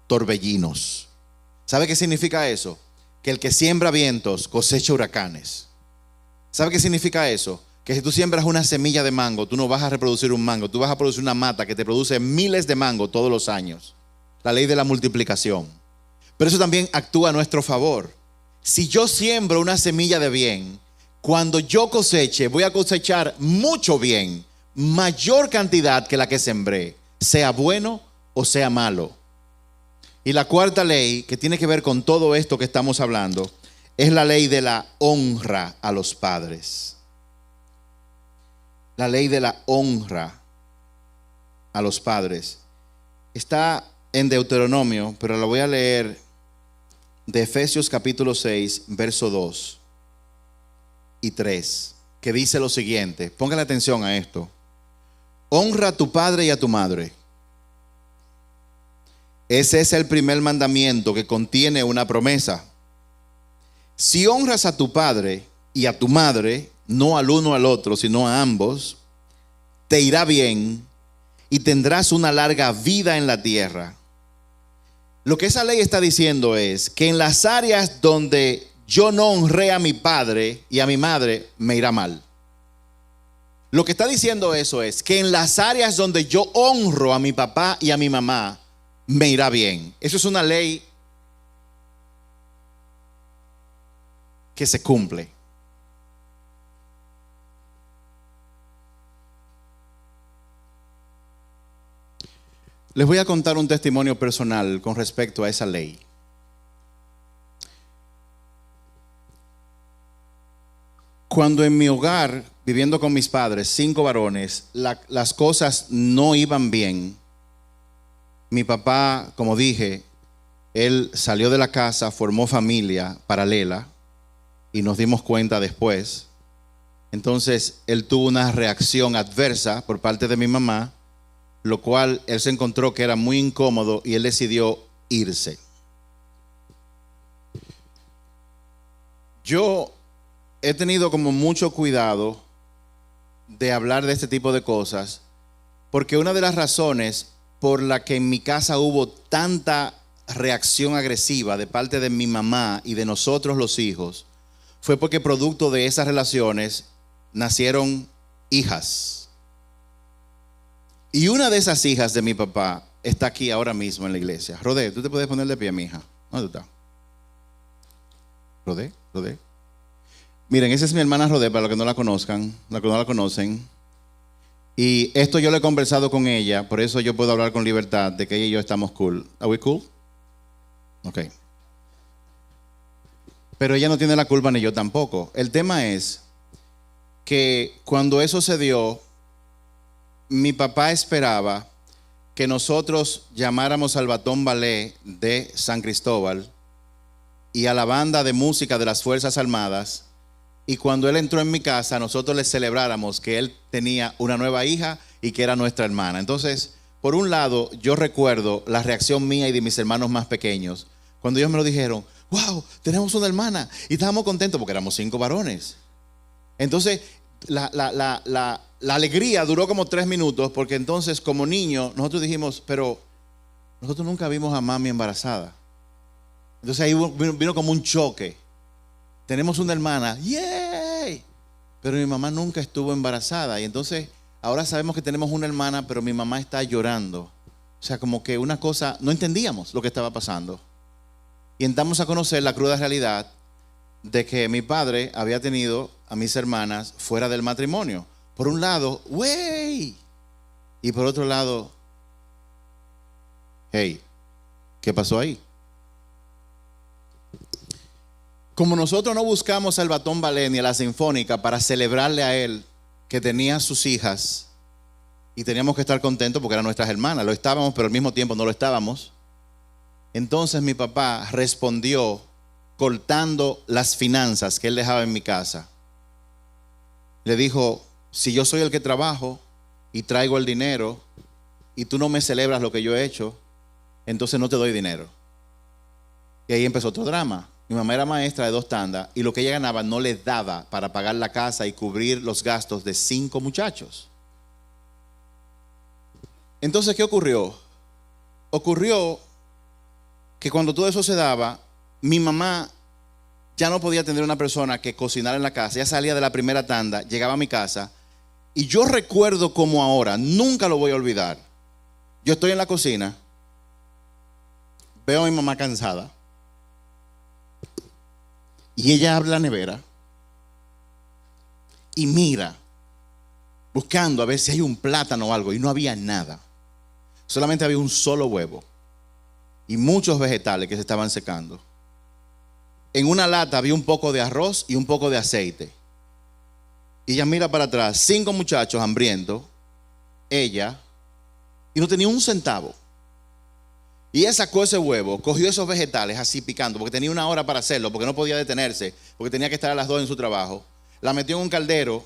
torbellinos. ¿Sabe qué significa eso? Que el que siembra vientos cosecha huracanes. ¿Sabe qué significa eso? Que si tú siembras una semilla de mango, tú no vas a reproducir un mango, tú vas a producir una mata que te produce miles de mangos todos los años. La ley de la multiplicación. Pero eso también actúa a nuestro favor. Si yo siembro una semilla de bien, cuando yo coseche, voy a cosechar mucho bien, mayor cantidad que la que sembré, sea bueno o sea malo. Y la cuarta ley, que tiene que ver con todo esto que estamos hablando, es la ley de la honra a los padres. La ley de la honra a los padres. Está en Deuteronomio, pero lo voy a leer de Efesios capítulo 6, verso 2 y 3, que dice lo siguiente. Póngale atención a esto. Honra a tu padre y a tu madre. Ese es el primer mandamiento que contiene una promesa. Si honras a tu padre y a tu madre, no al uno al otro, sino a ambos, te irá bien y tendrás una larga vida en la tierra. Lo que esa ley está diciendo es que en las áreas donde yo no honré a mi padre y a mi madre, me irá mal. Lo que está diciendo eso es que en las áreas donde yo honro a mi papá y a mi mamá, me irá bien. Eso es una ley que se cumple. Les voy a contar un testimonio personal con respecto a esa ley. Cuando en mi hogar, viviendo con mis padres, 5 varones, las cosas no iban bien. Mi papá, como dije, él salió de la casa, formó familia paralela y nos dimos cuenta después. Entonces, él tuvo una reacción adversa por parte de mi mamá, lo cual él se encontró que era muy incómodo y él decidió irse. Yo he tenido como mucho cuidado de hablar de este tipo de cosas, porque una de las razones por la que en mi casa hubo tanta reacción agresiva de parte de mi mamá y de nosotros los hijos fue porque producto de esas relaciones nacieron hijas. Y una de esas hijas de mi papá está aquí ahora mismo en la iglesia. Rodé, tú te puedes poner de pie, mi hija. ¿Dónde tú estás? Rodé. Miren, esa es mi hermana Rodé, para los que no la conozcan, los que no la conocen. Y esto yo lo he conversado con ella, por eso yo puedo hablar con libertad de que ella y yo estamos cool. ¿Are we cool? Ok. Pero ella no tiene la culpa ni yo tampoco. El tema es que cuando eso se dio, mi papá esperaba que nosotros llamáramos al Batón Ballet de San Cristóbal y a la banda de música de las Fuerzas Armadas, y cuando él entró en mi casa nosotros le celebráramos que él tenía una nueva hija y que era nuestra hermana. Entonces, por un lado, yo recuerdo la reacción mía y de mis hermanos más pequeños cuando ellos me lo dijeron: wow, tenemos una hermana, y estábamos contentos porque éramos 5 varones. Entonces la alegría duró como 3 minutos, porque entonces como niños nosotros dijimos: pero nosotros nunca vimos a mami embarazada. Entonces ahí vino como un choque. Tenemos una hermana, ¡yay! Pero mi mamá nunca estuvo embarazada. Y entonces ahora sabemos que tenemos una hermana, pero mi mamá está llorando. O sea, como que una cosa, no entendíamos lo que estaba pasando. Y entramos a conocer la cruda realidad de que mi padre había tenido a mis hermanas fuera del matrimonio. Por un lado, ¡wey! Y por otro lado, Hey, ¿qué pasó ahí? Como nosotros no buscamos al Batón Ballet ni a la Sinfónica para celebrarle a él que tenía sus hijas y teníamos que estar contentos porque eran nuestras hermanas, lo estábamos, pero al mismo tiempo no lo estábamos. Entonces mi papá respondió cortando las finanzas que él dejaba en mi casa. Le dijo: si yo soy el que trabajo y traigo el dinero y tú no me celebras lo que yo he hecho, entonces no te doy dinero. Y ahí empezó otro drama. Mi mamá era maestra de 2 tandas y lo que ella ganaba no le daba para pagar la casa y cubrir los gastos de 5 muchachos. Entonces, ¿qué ocurrió? Ocurrió que cuando todo eso se daba, mi mamá ya no podía tener una persona que cocinara en la casa. Ella salía de la primera tanda, llegaba a mi casa y yo recuerdo como ahora, nunca lo voy a olvidar. Yo estoy en la cocina, veo a mi mamá cansada y ella abre la nevera y mira, buscando a ver si hay un plátano o algo, y no había nada. Solamente había un solo huevo y muchos vegetales que se estaban secando. En una lata había un poco de arroz y un poco de aceite. Y ella mira para atrás, 5 muchachos hambrientos, ella, y no tenía un centavo. Y ella sacó ese huevo, cogió esos vegetales así picando, porque tenía 1 hora para hacerlo, porque no podía detenerse, porque tenía que estar a las 2 en su trabajo. La metió en un caldero,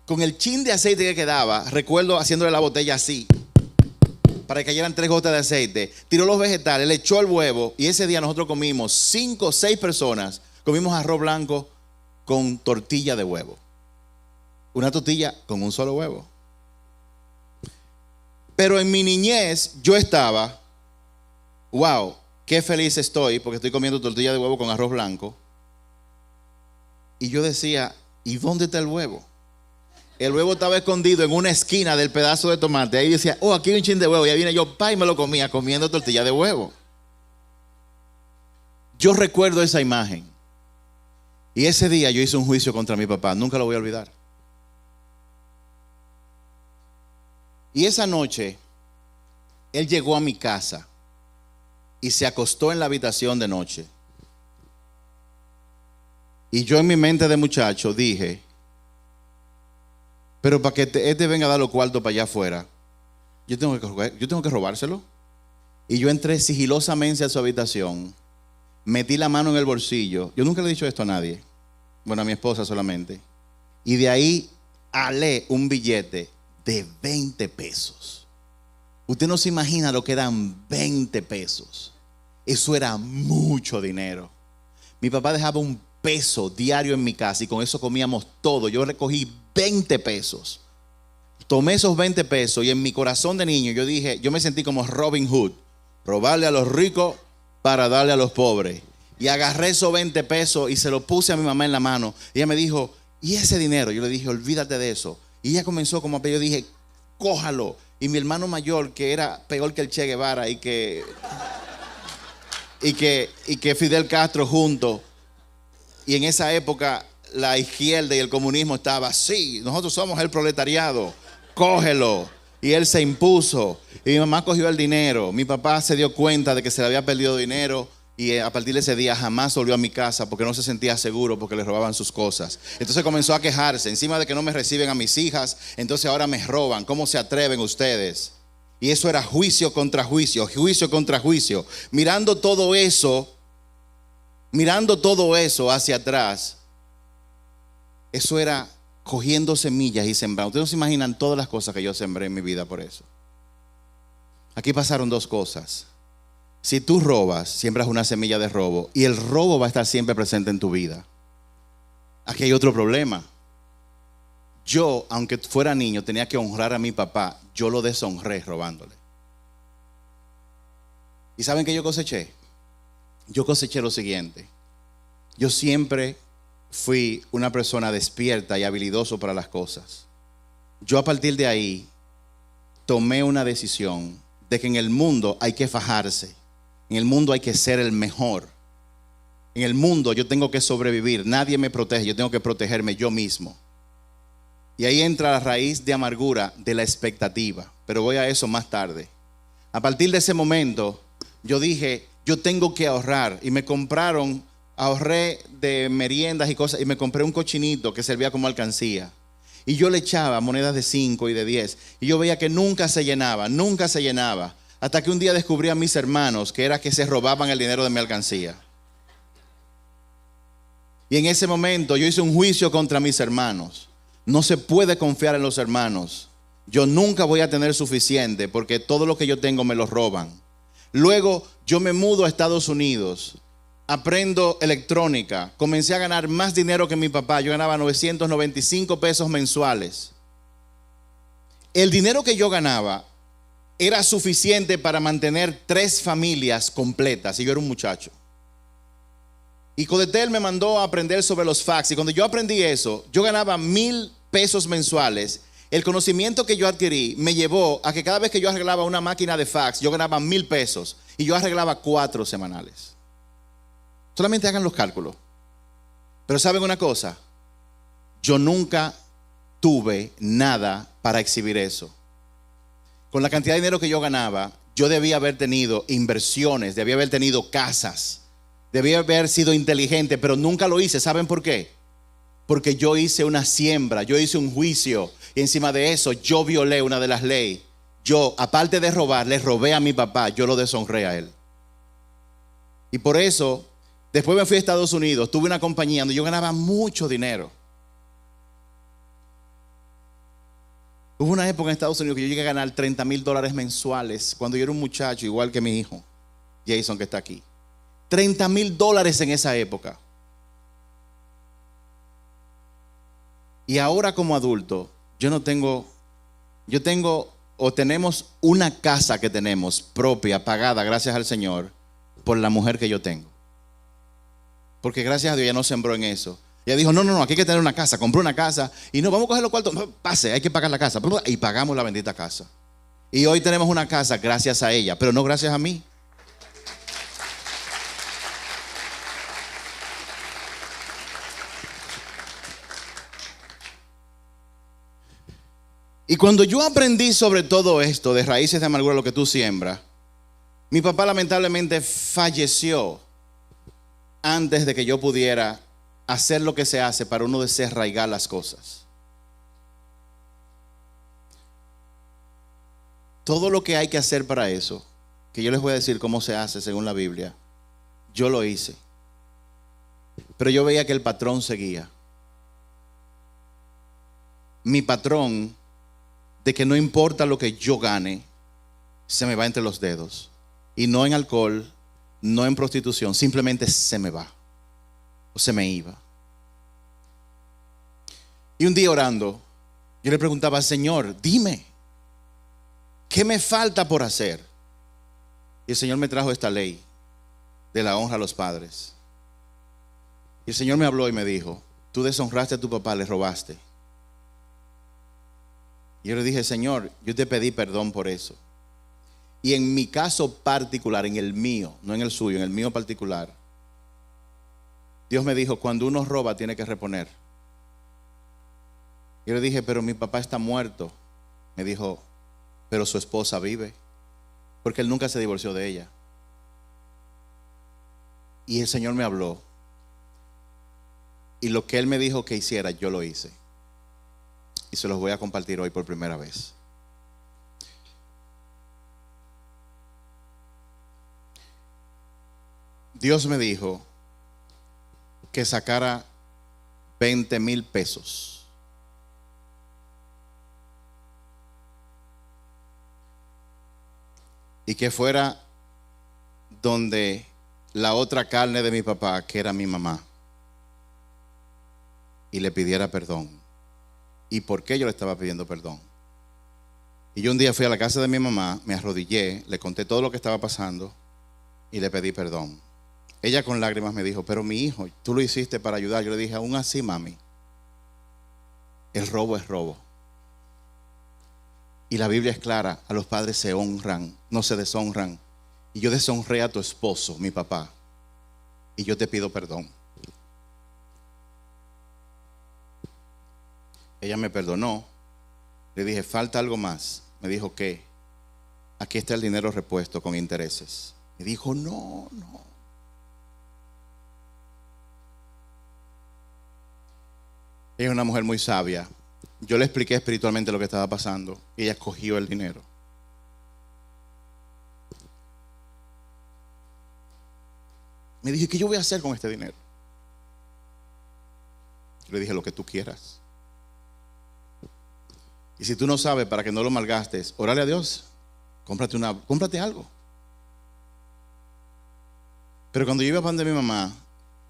con el chin de aceite que quedaba, recuerdo haciéndole la botella así, para que cayeran 3 gotas de aceite. Tiró los vegetales, le echó el huevo, y ese día nosotros comimos 5 o 6 personas, comimos arroz blanco con tortilla de huevo. Una tortilla con un solo huevo. Pero en mi niñez yo estaba, wow, qué feliz estoy porque estoy comiendo tortilla de huevo con arroz blanco. Y yo decía, ¿y dónde está el huevo? El huevo estaba escondido en una esquina del pedazo de tomate. Ahí decía, oh, aquí hay un chin de huevo. Y ahí vine yo, pa, y me lo comía comiendo tortilla de huevo. Yo recuerdo esa imagen. Y ese día yo hice un juicio contra mi papá. Nunca lo voy a olvidar. Y esa noche, él llegó a mi casa y se acostó en la habitación de noche. Y yo en mi mente de muchacho dije, pero para que este venga a dar los cuartos para allá afuera, yo tengo que robárselo. Y yo entré sigilosamente a su habitación, metí la mano en el bolsillo. Yo nunca le he dicho esto a nadie, bueno, a mi esposa solamente. Y de ahí alé un billete de 20 pesos. Usted no se imagina lo que eran 20 pesos. Eso era mucho dinero. Mi papá dejaba un peso diario en mi casa y con eso comíamos todo. Yo recogí 20 pesos. Tomé esos 20 pesos y en mi corazón de niño yo dije, yo me sentí como Robin Hood, robarle a los ricos para darle a los pobres. Y agarré esos 20 pesos y se los puse a mi mamá en la mano. Y ella me dijo, ¿y ese dinero? Yo le dije, olvídate de eso. Y ella comenzó como a pedir, yo dije, cójalo. Y mi hermano mayor, que era peor que el Che Guevara y que Fidel Castro juntos. Y en esa época la izquierda y el comunismo estaba así. Nosotros somos el proletariado, cógelo. Y él se impuso. Y mi mamá cogió el dinero. Mi papá se dio cuenta de que se le había perdido dinero. Y a partir de ese día jamás volvió a mi casa porque no se sentía seguro porque le robaban sus cosas. Entonces comenzó a quejarse. Encima de que no me reciben a mis hijas, entonces ahora me roban. ¿Cómo se atreven ustedes? Y eso era juicio contra juicio, juicio contra juicio. Mirando todo eso hacia atrás, eso era cogiendo semillas y sembrando. Ustedes no se imaginan todas las cosas que yo sembré en mi vida por eso. Aquí pasaron 2 cosas. Si tú robas, siembras una semilla de robo y el robo va a estar siempre presente en tu vida. Aquí hay otro problema. Yo, aunque fuera niño, tenía que honrar a mi papá. Yo lo deshonré robándole. ¿Y saben qué yo coseché? Yo coseché lo siguiente. Yo siempre fui una persona despierta y habilidoso para las cosas. Yo a partir de ahí tomé una decisión de que en el mundo hay que fajarse. En el mundo hay que ser el mejor. En el mundo yo tengo que sobrevivir. Nadie me protege, yo tengo que protegerme yo mismo. Y ahí entra la raíz de amargura de la expectativa. Pero voy a eso más tarde. A partir de ese momento, yo dije, yo tengo que ahorrar. Y me compraron, ahorré de meriendas y cosas, y me compré un cochinito que servía como alcancía. Y yo le echaba monedas de 5 y de 10. Y yo veía que nunca se llenaba, nunca se llenaba. Hasta que un día descubrí a mis hermanos que era que se robaban el dinero de mi alcancía. Y en ese momento yo hice un juicio contra mis hermanos. No se puede confiar en los hermanos. Yo nunca voy a tener suficiente porque todo lo que yo tengo me lo roban. Luego yo me mudo a Estados Unidos. Aprendo electrónica. Comencé a ganar más dinero que mi papá. Yo ganaba 995 pesos mensuales. El dinero que yo ganaba era suficiente para mantener 3 familias completas. Y yo era un muchacho. Y Codetel me mandó a aprender sobre los fax. Y cuando yo aprendí eso, yo ganaba 1,000 pesos mensuales. El conocimiento que yo adquirí me llevó a que cada vez que yo arreglaba una máquina de fax, yo ganaba 1,000 pesos. Y yo arreglaba 4 semanales. Solamente hagan los cálculos. Pero ¿saben una cosa? Yo nunca tuve nada para exhibir eso. Con la cantidad de dinero que yo ganaba, yo debía haber tenido inversiones, debía haber tenido casas, debía haber sido inteligente, pero nunca lo hice. ¿Saben por qué? Porque yo hice una siembra, yo hice un juicio y encima de eso yo violé una de las leyes. Yo, aparte de robar, le robé a mi papá, yo lo deshonré a él. Y por eso, después me fui a Estados Unidos, tuve una compañía donde yo ganaba mucho dinero. Hubo una época en Estados Unidos que yo llegué a ganar $30,000 mensuales cuando yo era un muchacho, igual que mi hijo, Jason, que está aquí. $30,000 en esa época. Y ahora como adulto, yo tenemos una casa que tenemos propia, pagada, gracias al Señor, por la mujer que yo tengo. Porque gracias a Dios ella no sembró en eso. Ella dijo, no, aquí hay que tener una casa. Compró una casa y no, vamos a coger los cuartos. Pase, hay que pagar la casa. Y pagamos la bendita casa. Y hoy tenemos una casa gracias a ella, pero no gracias a mí. Y cuando yo aprendí sobre todo esto de raíces de amargura, lo que tú siembras, mi papá lamentablemente falleció antes de que yo pudiera hacer lo que se hace para uno desarraigar las cosas. Todo lo que hay que hacer para eso, que yo les voy a decir cómo se hace según la Biblia, yo lo hice. Pero yo veía que el patrón seguía. Mi patrón, de que no importa lo que yo gane, se me va entre los dedos. Y no en alcohol, no en prostitución, simplemente se me va. O se me iba. Y un día orando, yo le preguntaba, Señor, dime, ¿qué me falta por hacer? Y el Señor me trajo esta ley de la honra a los padres. Y el Señor me habló y me dijo, tú deshonraste a tu papá, le robaste. Y yo le dije, Señor, yo te pedí perdón por eso. Y en mi caso particular, en el mío, no en el suyo, en el mío particular, Dios me dijo, cuando uno roba tiene que reponer. Yo le dije, pero mi papá está muerto. Me dijo, pero su esposa vive, porque él nunca se divorció de ella. Y el Señor me habló. Y lo que Él me dijo que hiciera, yo lo hice. Y se los voy a compartir hoy por primera vez. Dios me dijo que sacara 20,000 pesos. Y que fuera donde la otra carne de mi papá, que era mi mamá, y le pidiera perdón. ¿Y por qué yo le estaba pidiendo perdón? Y yo un día fui a la casa de mi mamá, me arrodillé, le conté todo lo que estaba pasando y le pedí perdón. Ella con lágrimas me dijo, pero mi hijo, tú lo hiciste para ayudar. Yo le dije, aún así, mami, el robo es robo. Y la Biblia es clara, a los padres se honran, no se deshonran. Y yo deshonré a tu esposo, mi papá, y yo te pido perdón. Ella me perdonó. Le dije, falta algo más. Me dijo, ¿qué? aquí está el dinero repuesto con intereses. Y dijo, no. Ella es una mujer muy sabia. Yo le expliqué espiritualmente lo que estaba pasando y ella cogió el dinero. Me dije, ¿qué yo voy a hacer con este dinero? Yo le dije, lo que tú quieras. Y si tú no sabes, para que no lo malgastes, órale a Dios, cómprate algo. Pero cuando yo iba a donde mi mamá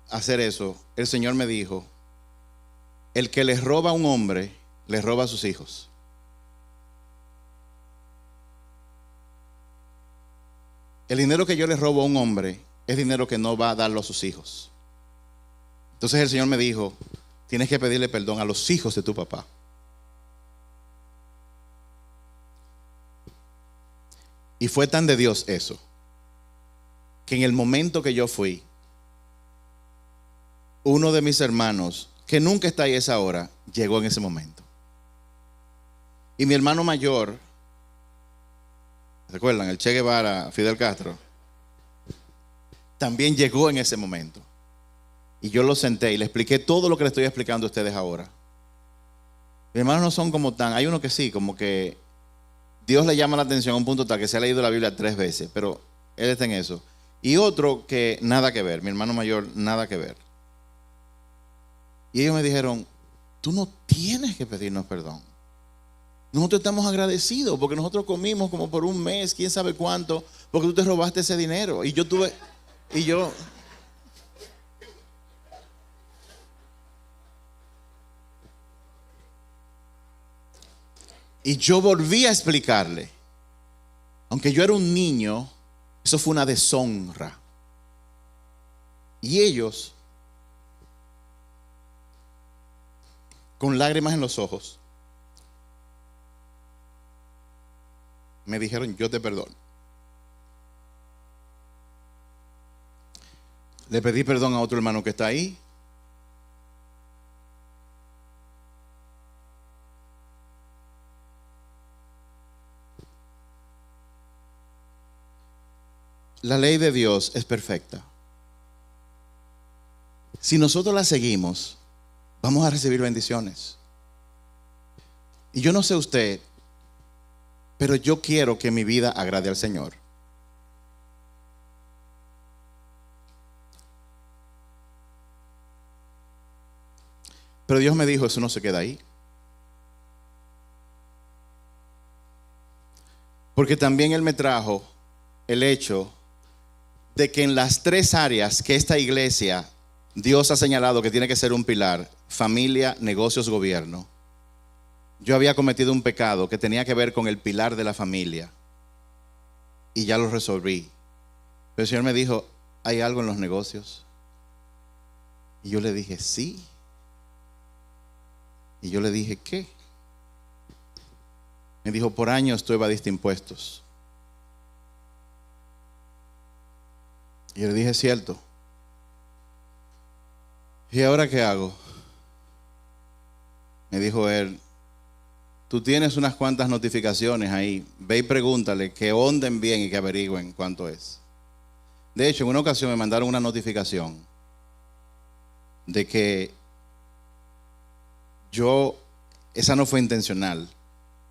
a hacer eso, el Señor me dijo, el que les roba a un hombre, les roba a sus hijos. El dinero que yo les robo a un hombre es dinero que no va a darlo a sus hijos. Entonces el Señor me dijo, tienes que pedirle perdón a los hijos de tu papá. Y fue tan de Dios eso, que en el momento que yo fui, uno de mis hermanos, que nunca está ahí a esa hora, llegó en ese momento. Y mi hermano mayor, ¿recuerdan? El Che Guevara, Fidel Castro, también llegó en ese momento. Y yo lo senté y le expliqué todo lo que le estoy explicando a ustedes ahora. Mis hermanos no son como tan, hay uno que sí, como que Dios le llama la atención a un punto tal que se ha leído la Biblia 3 veces, pero él está en eso. Y otro que nada que ver, mi hermano mayor, nada que ver. Y ellos me dijeron, tú no tienes que pedirnos perdón. Nosotros estamos agradecidos porque nosotros comimos como por un mes, quién sabe cuánto, porque tú te robaste ese dinero. Y yo volví a explicarle, aunque yo era un niño, eso fue una deshonra. Y ellos, con lágrimas en los ojos, me dijeron, yo te perdono. Le pedí perdón a otro hermano que está ahí. La ley de Dios es perfecta. Si nosotros la seguimos, vamos a recibir bendiciones. Y yo no sé usted, pero yo quiero que mi vida agrade al Señor. Pero Dios me dijo, eso no se queda ahí. Porque también Él me trajo el hecho de que en las 3 áreas que esta iglesia, Dios ha señalado que tiene que ser un pilar, familia, negocios, gobierno, yo había cometido un pecado que tenía que ver con el pilar de la familia y ya lo resolví. Pero el Señor me dijo, ¿hay algo en los negocios? Y yo le dije, sí. Y yo le dije, ¿qué? Me dijo, por años tú evadiste impuestos. Y yo le dije, es cierto. ¿Y ahora qué hago? Me dijo él, tú tienes unas cuantas notificaciones ahí, ve y pregúntale que onden bien y que averigüen cuánto es. De hecho, en una ocasión me mandaron una notificación de que esa no fue intencional,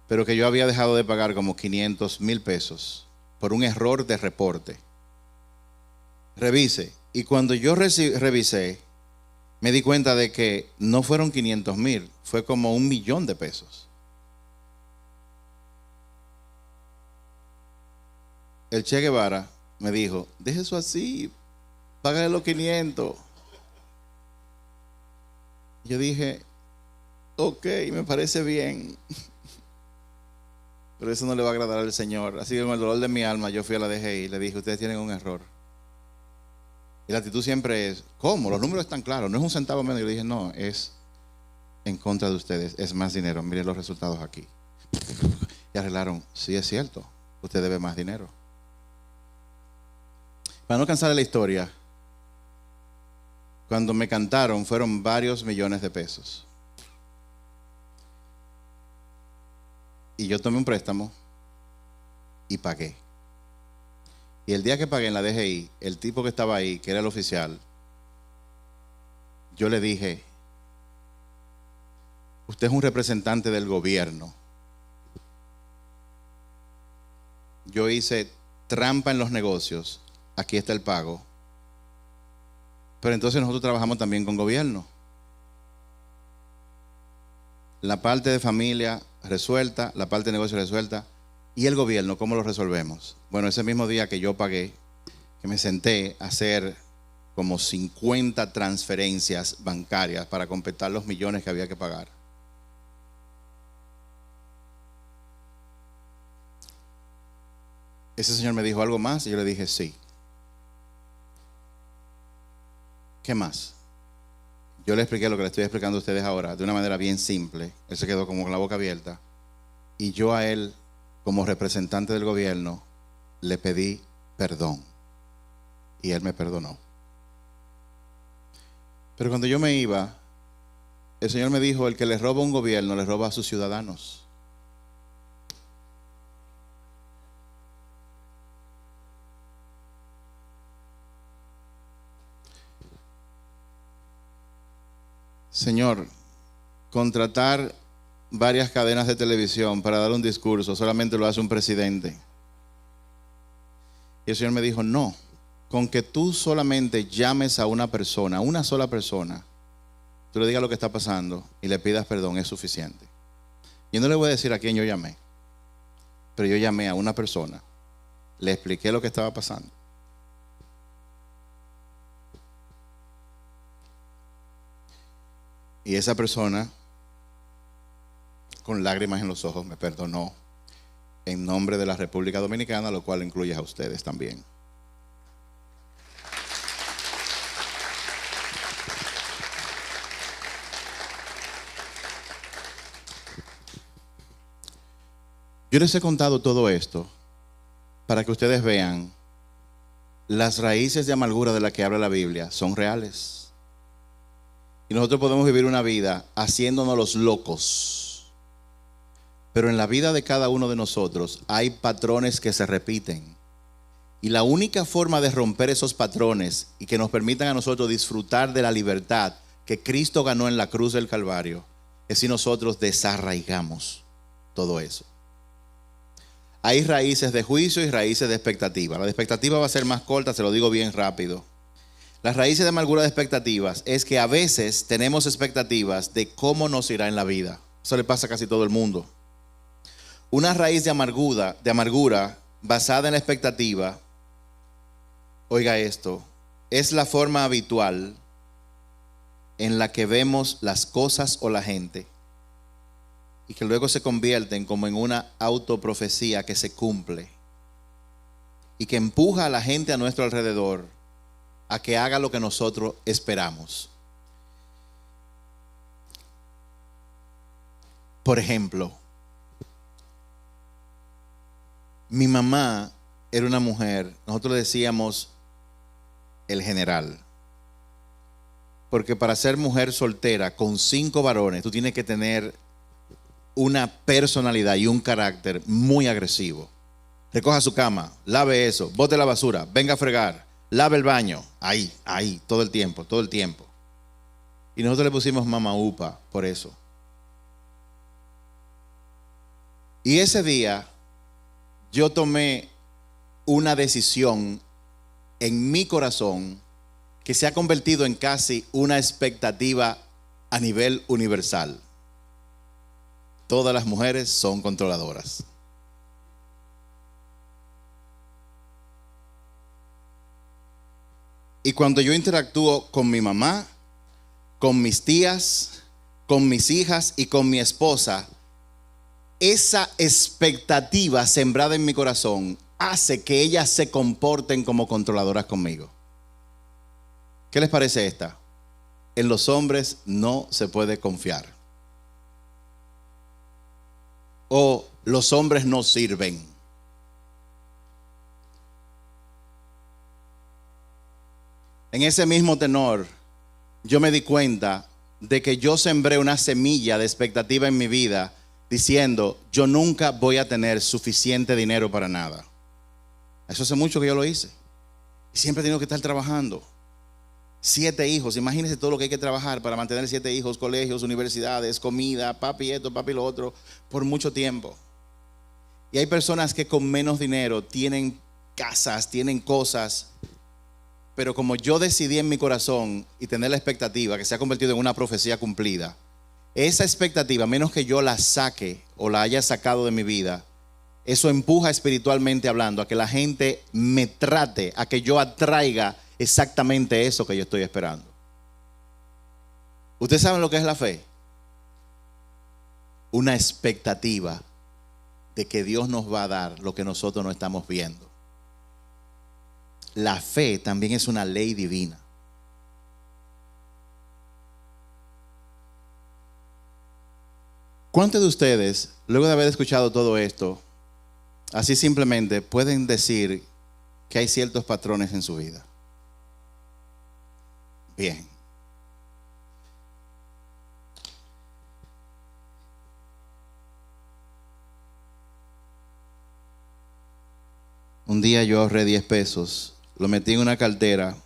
pero que yo había dejado de pagar como 500,000 pesos por un error de reporte. Revise. Y cuando yo revisé, me di cuenta de que no fueron 500,000, fue como 1,000,000 de pesos. El Che Guevara me dijo, deje eso así, págale los 500. Yo dije, ok, me parece bien, pero eso no le va a agradar al Señor. Así que con el dolor de mi alma yo fui a la DGI y le dije, ustedes tienen un error. Y la actitud siempre es, ¿cómo? Los números están claros, no es un centavo menos. Yo le dije, no, es en contra de ustedes, es más dinero, miren los resultados aquí. Y arreglaron, sí es cierto, usted debe más dinero. Para no cansar de la historia, cuando me cantaron fueron varios millones de pesos. Y yo tomé un préstamo y pagué. Y el día que pagué en la DGI, el tipo que estaba ahí, que era el oficial, yo le dije: usted es un representante del gobierno. Yo hice trampa en los negocios, aquí está el pago. Pero entonces nosotros trabajamos también con gobierno. La parte de familia resuelta, la parte de negocio resuelta. ¿Y el gobierno cómo lo resolvemos? Bueno, ese mismo día que yo pagué, que me senté a hacer como 50 transferencias bancarias para completar los millones que había que pagar. Ese señor me dijo: ¿algo más? Y yo le dije: sí. ¿Qué más? Yo le expliqué lo que le estoy explicando a ustedes ahora de una manera bien simple. Él se quedó como con la boca abierta. Y yo a él, como representante del gobierno, le pedí perdón. Y él me perdonó. Pero cuando yo me iba, el Señor me dijo: el que le roba a un gobierno, le roba a sus ciudadanos. Señor, contratar varias cadenas de televisión para dar un discurso solamente lo hace un presidente. Y el Señor me dijo: no, con que tú solamente llames a una persona, una sola persona, tú le digas lo que está pasando y le pidas perdón, es suficiente. Yo no le voy a decir a quién yo llamé, pero yo llamé a una persona, le expliqué lo que estaba pasando. Y esa persona, con lágrimas en los ojos, me perdonó en nombre de la República Dominicana, lo cual incluye a ustedes también. Yo les he contado todo esto para que ustedes vean las raíces de amargura de las que habla la Biblia son reales. Y nosotros podemos vivir una vida haciéndonos los locos. Pero en la vida de cada uno de nosotros hay patrones que se repiten. Y la única forma de romper esos patrones y que nos permitan a nosotros disfrutar de la libertad que Cristo ganó en la cruz del Calvario es si nosotros desarraigamos todo eso. Hay raíces de juicio y raíces de expectativa. La de expectativa va a ser más corta, se lo digo bien rápido. Las raíces de amargura de expectativas es que a veces tenemos expectativas de cómo nos irá en la vida. Eso le pasa a casi todo el mundo. Una raíz de amargura basada en la expectativa, oiga esto, es la forma habitual en la que vemos las cosas o la gente y que luego se convierten como en una autoprofecía que se cumple y que empuja a la gente a nuestro alrededor a que haga lo que nosotros esperamos. Por ejemplo, mi mamá era una mujer, nosotros le decíamos el general, porque para ser mujer soltera con 5 varones, tú tienes que tener una personalidad y un carácter muy agresivo. Recoja su cama, lave eso, bote la basura, venga a fregar, lave el baño, ahí, todo el tiempo. Y nosotros le pusimos Mama Upa por eso. Y ese día yo tomé una decisión en mi corazón que se ha convertido en casi una expectativa a nivel universal. Todas las mujeres son controladoras. Y cuando yo interactúo con mi mamá, con mis tías, con mis hijas y con mi esposa, esa expectativa sembrada en mi corazón hace que ellas se comporten como controladoras conmigo. ¿Qué les parece esta? En los hombres no se puede confiar. O los hombres no sirven. En ese mismo tenor, yo me di cuenta de que yo sembré una semilla de expectativa en mi vida diciendo, yo nunca voy a tener suficiente dinero para nada. Eso hace mucho que yo lo hice. Y siempre he tenido que estar trabajando. 7 hijos, imagínense todo lo que hay que trabajar para mantener 7 hijos, colegios, universidades, comida, papi esto, papi lo otro, por mucho tiempo. Y hay personas que con menos dinero tienen casas, tienen cosas, pero como yo decidí en mi corazón y tener la expectativa que se ha convertido en una profecía cumplida, esa expectativa, menos que yo la saque o la haya sacado de mi vida, eso empuja espiritualmente hablando a que la gente me trate, a que yo atraiga exactamente eso que yo estoy esperando. ¿Ustedes saben lo que es la fe? Una expectativa de que Dios nos va a dar lo que nosotros no estamos viendo. La fe también es una ley divina. ¿Cuántos de ustedes, luego de haber escuchado todo esto, así simplemente pueden decir que hay ciertos patrones en su vida? Bien. Un día yo ahorré 10 pesos, lo metí en una cartera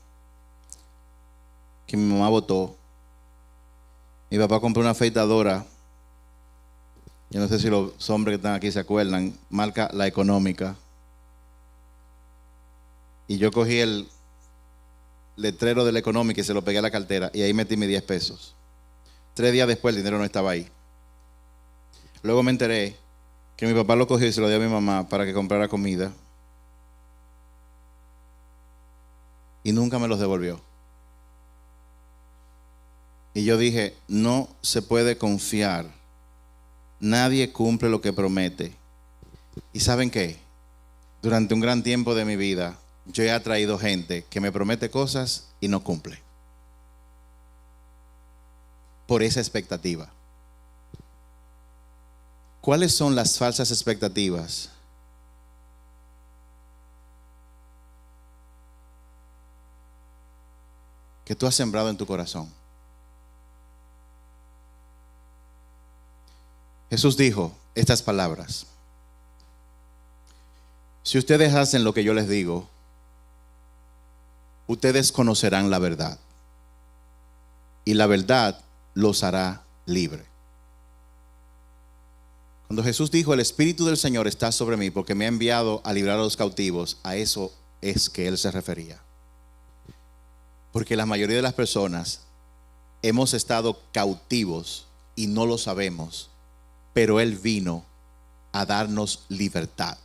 que mi mamá botó. Mi papá compró una afeitadora. Yo no sé si los hombres que están aquí se acuerdan, marca La Económica. Y yo cogí el letrero de La Económica y se lo pegué a la cartera y ahí metí mis 10 pesos. 3 días después el dinero no estaba ahí. Luego me enteré que mi papá lo cogió y se lo dio a mi mamá para que comprara comida y nunca me los devolvió. Y yo dije, no se puede confiar. Nadie cumple lo que promete. ¿Y saben qué? Durante un gran tiempo de mi vida yo he atraído gente que me promete cosas y no cumple. Por esa expectativa. ¿Cuáles son las falsas expectativas? Que tú has sembrado en tu corazón. Jesús dijo estas palabras: si ustedes hacen lo que yo les digo, ustedes conocerán la verdad, y la verdad los hará libre. Cuando Jesús dijo, el Espíritu del Señor está sobre mí porque me ha enviado a librar a los cautivos, a eso es que Él se refería. Porque la mayoría de las personas hemos estado cautivos y no lo sabemos, pero Él vino a darnos libertad.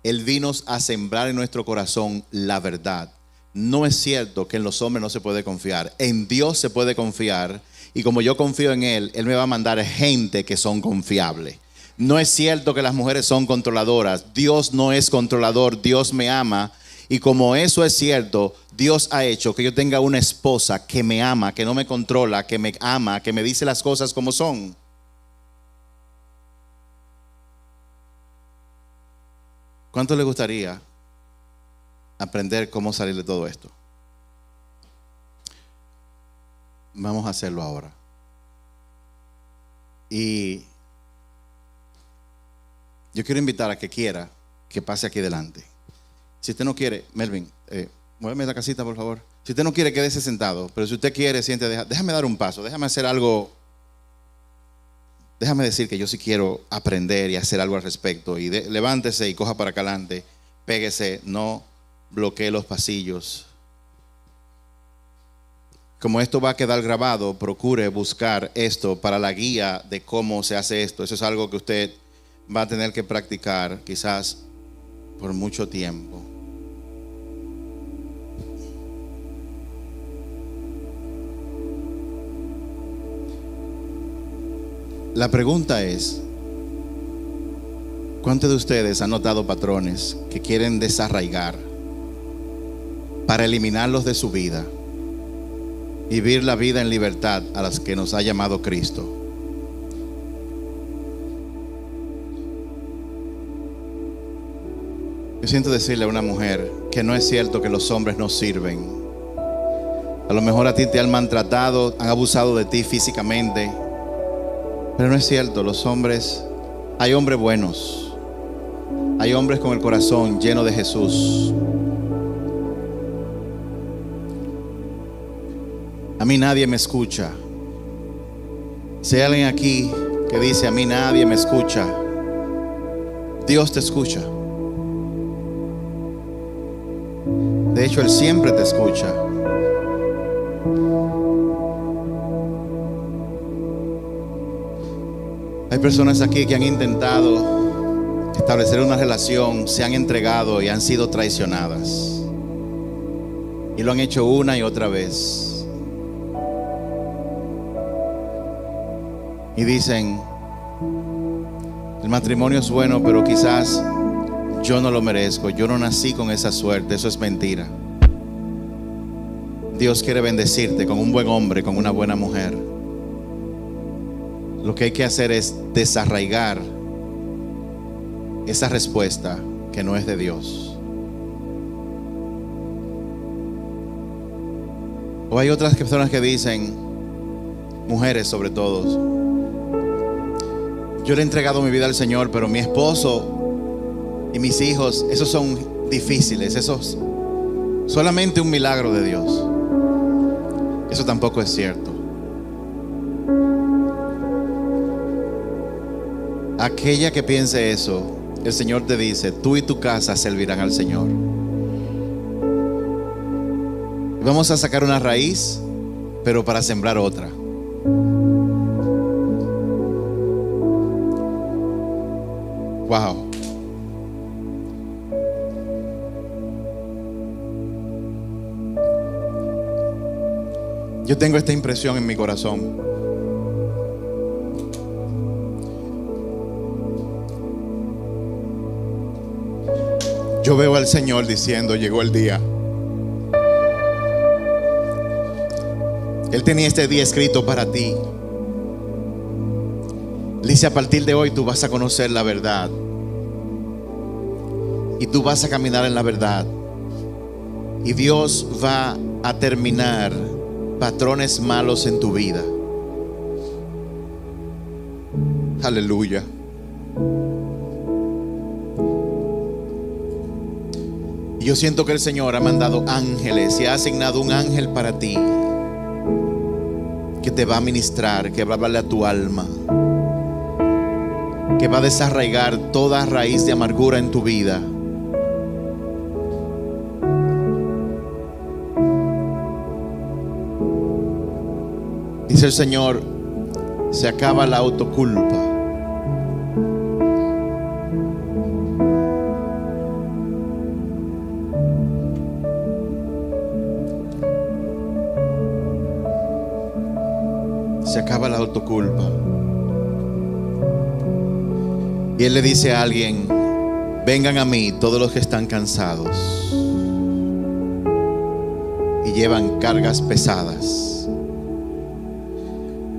Él vino a sembrar en nuestro corazón la verdad. No es cierto que en los hombres no se puede confiar. En Dios se puede confiar. Y como yo confío en Él, Él me va a mandar gente que son confiables. No es cierto que las mujeres son controladoras. Dios no es controlador. Dios me ama. Y como eso es cierto, Dios ha hecho que yo tenga una esposa que me ama, que no me controla, que me ama, que me dice las cosas como son. ¿Cuánto le gustaría aprender cómo salir de todo esto? Vamos a hacerlo ahora. Y yo quiero invitar a que quiera que pase aquí delante. Si usted no quiere, Melvin, muéveme la casita, por favor. Si usted no quiere, quédese sentado. Pero si usted quiere, siente, déjame dar un paso, déjame hacer algo. Déjame decir que yo sí quiero aprender y hacer algo al respecto. Y levántese y coja para acá adelante. Péguese, no bloquee los pasillos. Como esto va a quedar grabado, procure buscar esto para la guía de cómo se hace esto. Eso es algo que usted va a tener que practicar quizás por mucho tiempo. La pregunta es, ¿cuántos de ustedes han notado patrones que quieren desarraigar para eliminarlos de su vida? Vivir la vida en libertad a las que nos ha llamado Cristo. Yo siento decirle a una mujer que no es cierto que los hombres no sirven. A lo mejor a ti te han maltratado, han abusado de ti físicamente. Pero no es cierto, los hombres, hay hombres buenos, hay hombres con el corazón lleno de Jesús. A mí nadie me escucha. Si hay alguien aquí que dice a mí nadie me escucha, Dios te escucha. De hecho, Él siempre te escucha. Hay personas aquí que han intentado establecer una relación, se han entregado y han sido traicionadas. Y lo han hecho una y otra vez. Y dicen, el matrimonio es bueno, pero quizás yo no lo merezco, yo no nací con esa suerte. Eso es mentira. Dios quiere bendecirte con un buen hombre, con una buena mujer. Lo que hay que hacer es desarraigar esa respuesta que no es de Dios. O hay otras personas que dicen, mujeres sobre todo, yo le he entregado mi vida al Señor, pero mi esposo y mis hijos, esos son difíciles, esos solamente un milagro de Dios. Eso tampoco es cierto. Aquella que piense eso, el Señor te dice, tú y tu casa servirán al Señor. Vamos a sacar una raíz, pero para sembrar otra. Wow. Yo tengo esta impresión en mi corazón. Yo veo al Señor diciendo, llegó el día. Él tenía este día escrito para ti. Dice, a partir de hoy tú vas a conocer la verdad. Y tú vas a caminar en la verdad. Y Dios va a terminar patrones malos en tu vida. Aleluya. Yo siento que el Señor ha mandado ángeles y ha asignado un ángel para ti que te va a ministrar, que va a hablarle a tu alma, que va a desarraigar toda raíz de amargura en tu vida. Dice el Señor, se acaba la autoculpa. Se acaba la autoculpa. Y Él le dice a alguien, vengan a mí todos los que están cansados y llevan cargas pesadas.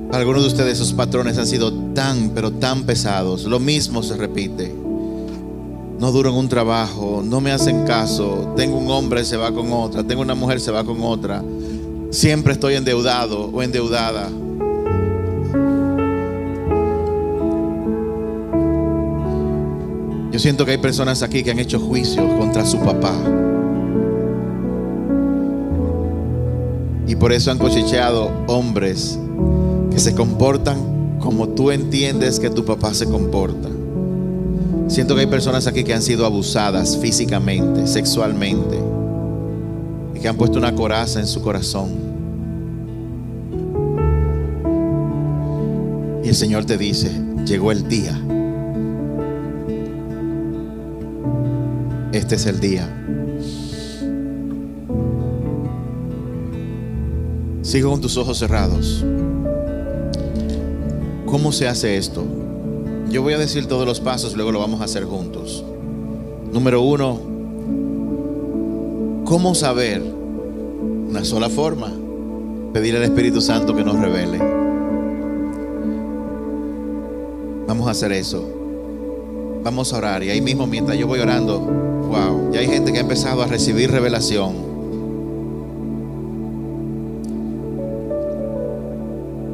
Para algunos de ustedes esos patrones han sido tan, pero tan pesados. Lo mismo se repite. No duro en un trabajo, no me hacen caso, tengo un hombre, se va con otra, tengo una mujer, se va con otra. Siempre estoy endeudado o endeudada. Yo siento que hay personas aquí que han hecho juicios contra su papá. Y por eso han cochicheado hombres que se comportan como tú entiendes que tu papá se comporta. Siento que hay personas aquí que han sido abusadas físicamente, sexualmente, y que han puesto una coraza en su corazón. Y el Señor te dice, llegó el día. Este es el día. Sigo con tus ojos cerrados. ¿Cómo se hace esto? Yo voy a decir todos los pasos, luego lo vamos a hacer juntos. Número 1, ¿cómo saber? Una sola forma, pedir al Espíritu Santo que nos revele. Vamos a hacer eso. Vamos a orar y ahí mismo mientras yo voy orando, wow, ya hay gente que ha empezado a recibir revelación.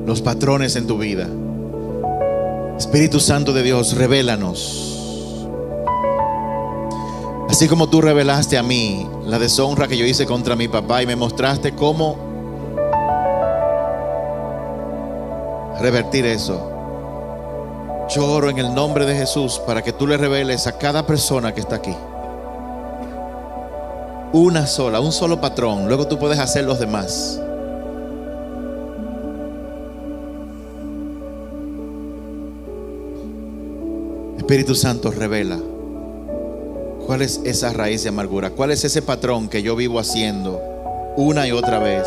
Los patrones en tu vida. Espíritu Santo de Dios, revélanos. Así como tú revelaste a mí la deshonra que yo hice contra mi papá y me mostraste cómo revertir eso. Yo oro en el nombre de Jesús para que tú le reveles a cada persona que está aquí un solo patrón. Luego tú puedes hacer los demás. Espíritu Santo, revela cuál es esa raíz de amargura, cuál es ese patrón que yo vivo haciendo una y otra vez.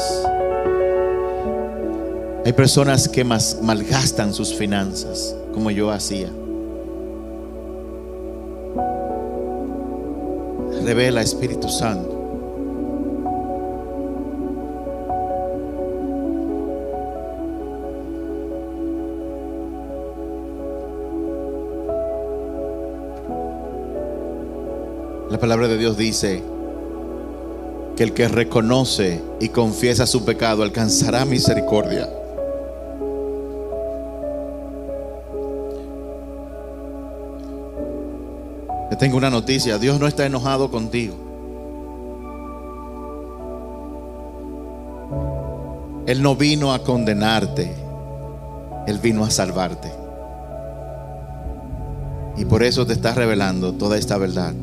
Hay personas que malgastan sus finanzas como yo hacía. Revela, Espíritu Santo. La palabra de Dios dice que el que reconoce y confiesa su pecado alcanzará misericordia. Te tengo una noticia: Dios no está enojado contigo. Él no vino a condenarte, Él vino a salvarte. Y por eso te está revelando toda esta verdad.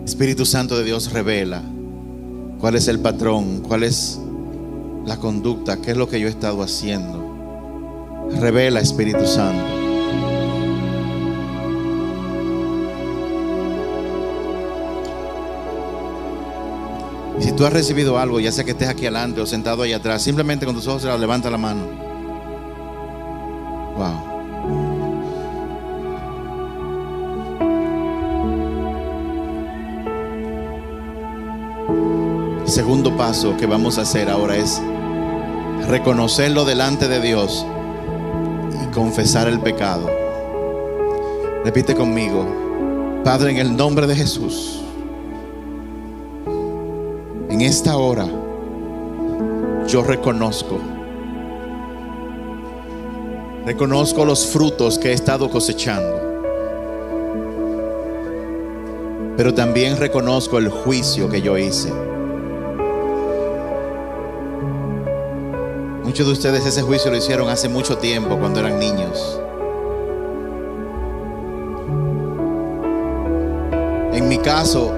Espíritu Santo de Dios, revela cuál es el patrón, cuál es la conducta, qué es lo que yo he estado haciendo. Revela, Espíritu Santo. Y si tú has recibido algo, ya sea que estés aquí adelante o sentado ahí atrás, simplemente con tus ojos cerrados, levanta la mano. Wow. El segundo paso que vamos a hacer ahora es reconocerlo delante de Dios y confesar el pecado. Repite conmigo: Padre, en el nombre de Jesús, en esta hora yo reconozco los frutos que he estado cosechando, pero también reconozco el juicio que yo hice. Muchos de ustedes ese juicio lo hicieron hace mucho tiempo, cuando eran niños. En mi caso,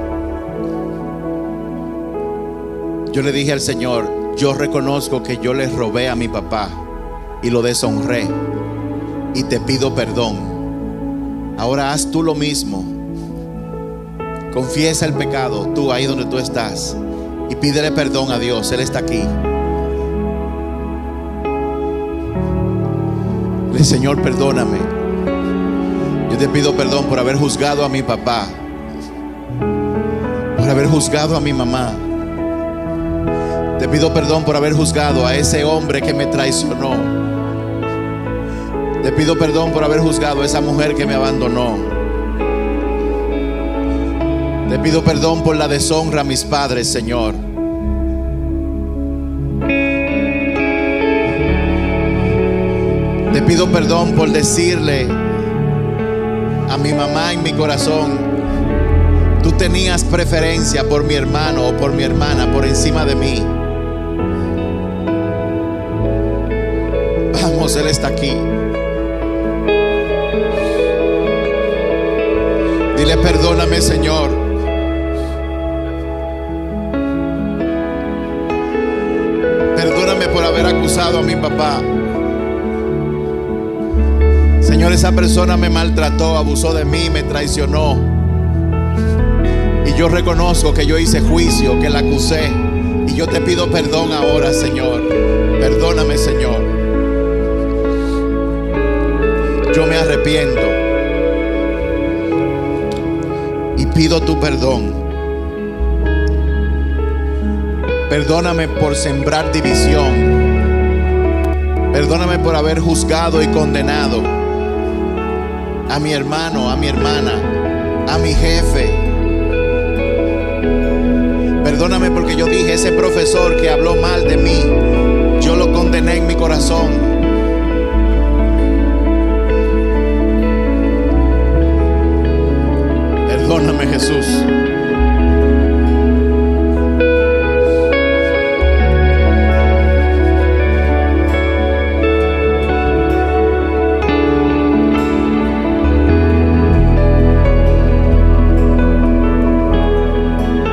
yo le dije al Señor: yo reconozco que yo le robé a mi papá y lo deshonré, y te pido perdón. Ahora haz tú lo mismo. Confiesa el pecado, tú ahí donde tú estás, y pídele perdón a Dios. Él está aquí. Dile: Señor, perdóname. Yo te pido perdón por haber juzgado a mi papá, por haber juzgado a mi mamá. Te pido perdón por haber juzgado a ese hombre que me traicionó. Te pido perdón por haber juzgado a esa mujer que me abandonó. Te pido perdón por la deshonra a mis padres, Señor. Te pido perdón por decirle a mi mamá en mi corazón: tú tenías preferencia por mi hermano o por mi hermana por encima de mí. Vamos, Él está aquí. Dile: perdóname, Señor. Perdóname por haber acusado a mi papá. Señor, esa persona me maltrató, abusó de mí, me traicionó. Y yo reconozco que yo hice juicio, que la acusé. Y yo te pido perdón ahora, Señor. Perdóname, Señor. Yo me arrepiento y pido tu perdón. Perdóname por sembrar división. Perdóname por haber juzgado y condenado a mi hermano, a mi hermana, a mi jefe. Perdóname porque yo dije: ese profesor que habló mal de mí, yo lo condené en mi corazón. Perdóname, Jesús.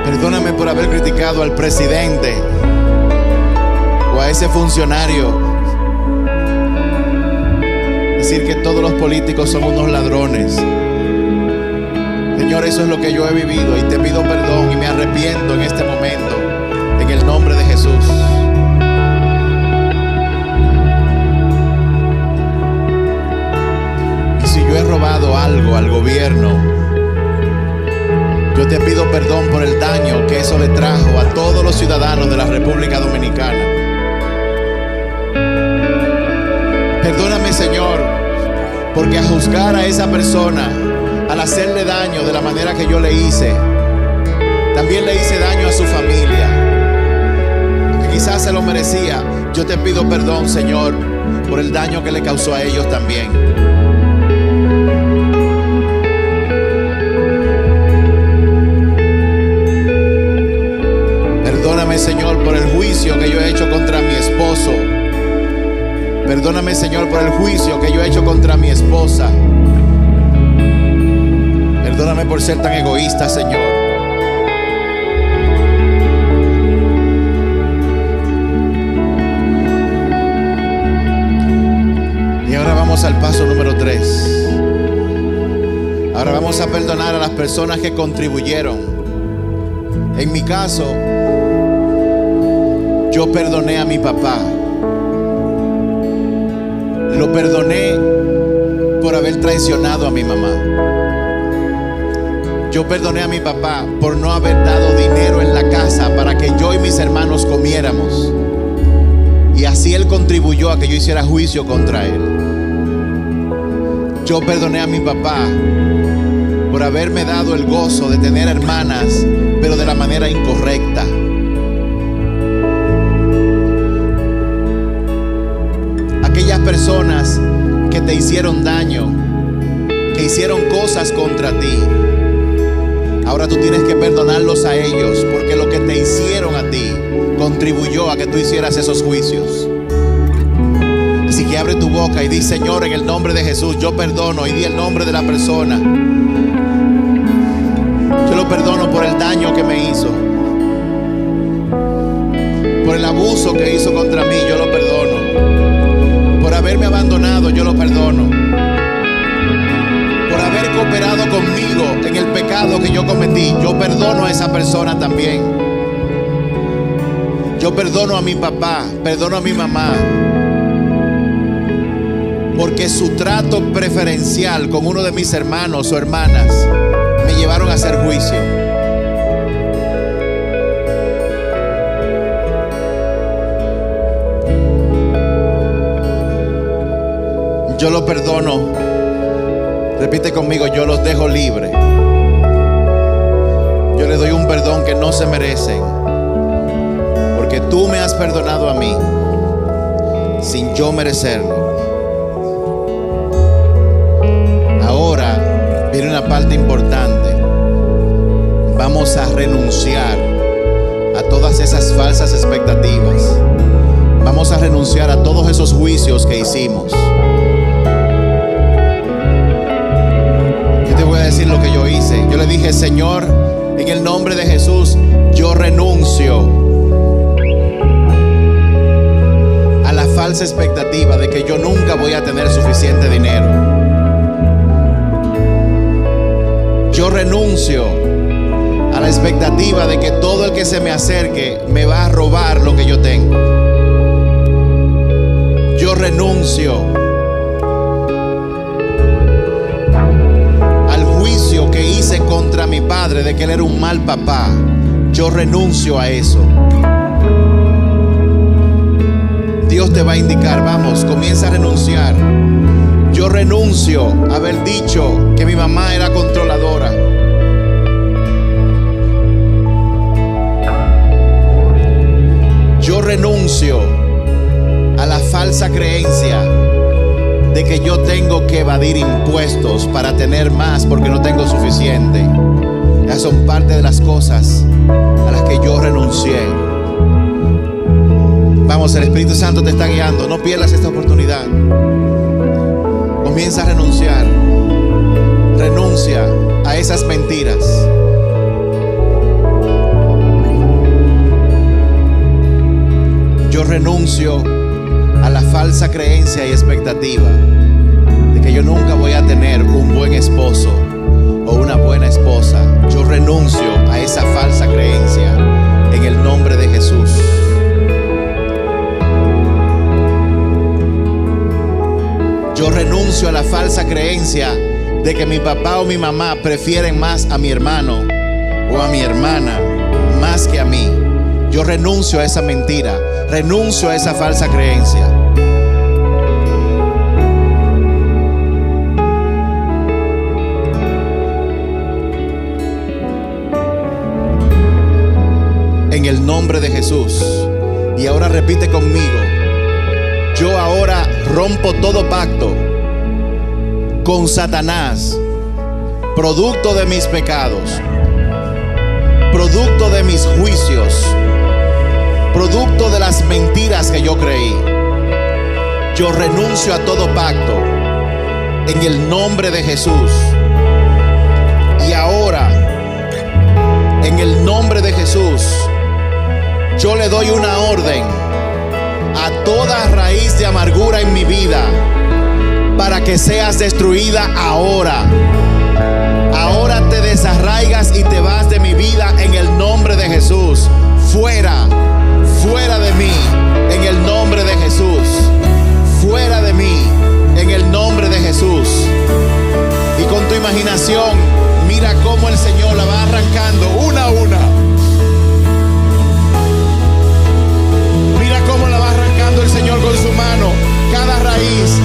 Perdóname por haber criticado al presidente o a ese funcionario. Decir que todos los políticos son unos ladrones. Señor, eso es lo que yo he vivido y te pido perdón y me arrepiento en este momento, en el nombre de Jesús. Y si yo he robado algo al gobierno, yo te pido perdón por el daño que eso le trajo a todos los ciudadanos de la República Dominicana. Perdóname, Señor, porque a juzgar a esa persona, al hacerle daño de la manera que yo le hice, también le hice daño a su familia, que quizás se lo merecía. Yo te pido perdón, Señor, por el daño que le causó a ellos también. Perdóname, Señor, por el juicio que yo he hecho contra mi esposo. Perdóname, Señor, por el juicio que yo he hecho contra mi esposa. Perdóname por ser tan egoísta, Señor. Y ahora vamos al paso número 3. Ahora vamos a perdonar a las personas que contribuyeron. En mi caso, yo perdoné a mi papá. Lo perdoné por haber traicionado a mi mamá. Yo perdoné a mi papá por no haber dado dinero en la casa para que yo y mis hermanos comiéramos. Y así él contribuyó a que yo hiciera juicio contra él. Yo perdoné a mi papá por haberme dado el gozo de tener hermanas, pero de la manera incorrecta. Aquellas personas que te hicieron daño, que hicieron cosas contra ti, ahora tú tienes que perdonarlos a ellos, porque lo que te hicieron a ti contribuyó a que tú hicieras esos juicios. Así que abre tu boca y di: Señor, en el nombre de Jesús, yo perdono, y di el nombre de la persona. Yo lo perdono por el daño que me hizo, por el abuso que hizo contra mí, yo lo perdono. Por haberme abandonado, yo lo perdono. Por haber cooperado conmigo en el pecado que yo cometí, yo perdono a esa persona también. Yo perdono a mi papá, perdono a mi mamá, porque su trato preferencial con uno de mis hermanos o hermanas me llevaron a hacer juicio. Yo lo perdono. Repite conmigo: yo los dejo libres. Yo les doy un perdón que no se merecen, porque tú me has perdonado a mí sin yo merecerlo. Ahora viene una parte importante. Vamos a renunciar a todas esas falsas expectativas. Vamos a renunciar a todos esos juicios que hicimos. Voy a decir lo que yo hice. Yo le dije: Señor, en el nombre de Jesús, yo renuncio a la falsa expectativa de que yo nunca voy a tener suficiente dinero. Yo renuncio a la expectativa de que todo el que se me acerque me va a robar lo que yo tengo. Yo renuncio que hice contra mi padre de que él era un mal papá. Yo renuncio a eso. Dios te va a indicar: vamos, comienza a renunciar. Yo renuncio a haber dicho que mi mamá era controladora. Yo renuncio a la falsa creencia de que yo tengo que evadir impuestos para tener más porque no tengo suficiente. Esas son parte de las cosas a las que yo renuncié. Vamos, el Espíritu Santo te está guiando. No pierdas esta oportunidad. Comienza a renunciar. Renuncia a esas mentiras. Yo renuncio a la falsa creencia y expectativa de que yo nunca voy a tener un buen esposo o una buena esposa. Yo renuncio a esa falsa creencia en el nombre de Jesús. Yo renuncio a la falsa creencia de que mi papá o mi mamá prefieren más a mi hermano o a mi hermana más que a mí. Yo renuncio a esa mentira, renuncio a esa falsa creencia. En el nombre de Jesús. Y ahora repite conmigo: yo ahora rompo todo pacto con Satanás, producto de mis pecados, producto de mis juicios, producto de las mentiras que yo creí. Yo renuncio a todo pacto en el nombre de Jesús. Y ahora, en el nombre de Jesús, yo le doy una orden a toda raíz de amargura en mi vida para que seas destruida ahora. Ahora te desarraigas y te vas de mi vida en el nombre de Jesús. Fuera, fuera de mí en el nombre de Jesús. Fuera de mí en el nombre de Jesús. Y con tu imaginación, mira cómo el Señor la va arrancando una a una. Mira cómo la va arrancando el Señor con su mano. Cada raíz.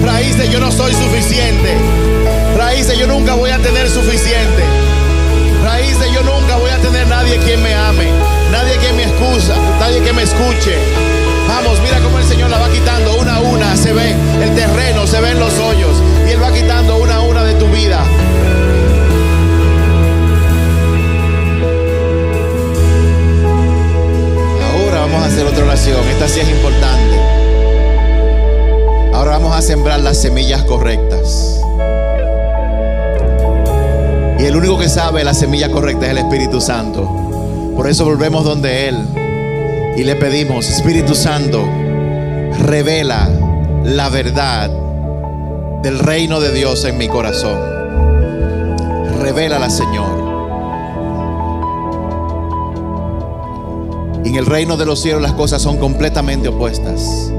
Raíz de yo no soy suficiente. Raíz de yo nunca voy a tener suficiente. Raíz de yo nunca voy a tener nadie quien me ame. Nadie que me excusa. Nadie que me escuche. Vamos, mira cómo el Señor la va quitando una a una. Se ve el terreno, se ven los hoyos. Y Él va quitando una a una de tu vida. Ahora vamos a hacer otra oración. Esta sí es importante. Ahora vamos a sembrar las semillas correctas. Y el único que sabe la semilla correcta es el Espíritu Santo. Por eso volvemos donde Él y le pedimos: Espíritu Santo, revela la verdad del reino de Dios en mi corazón. Revélala, Señor. Y en el reino de los cielos las cosas son completamente opuestas.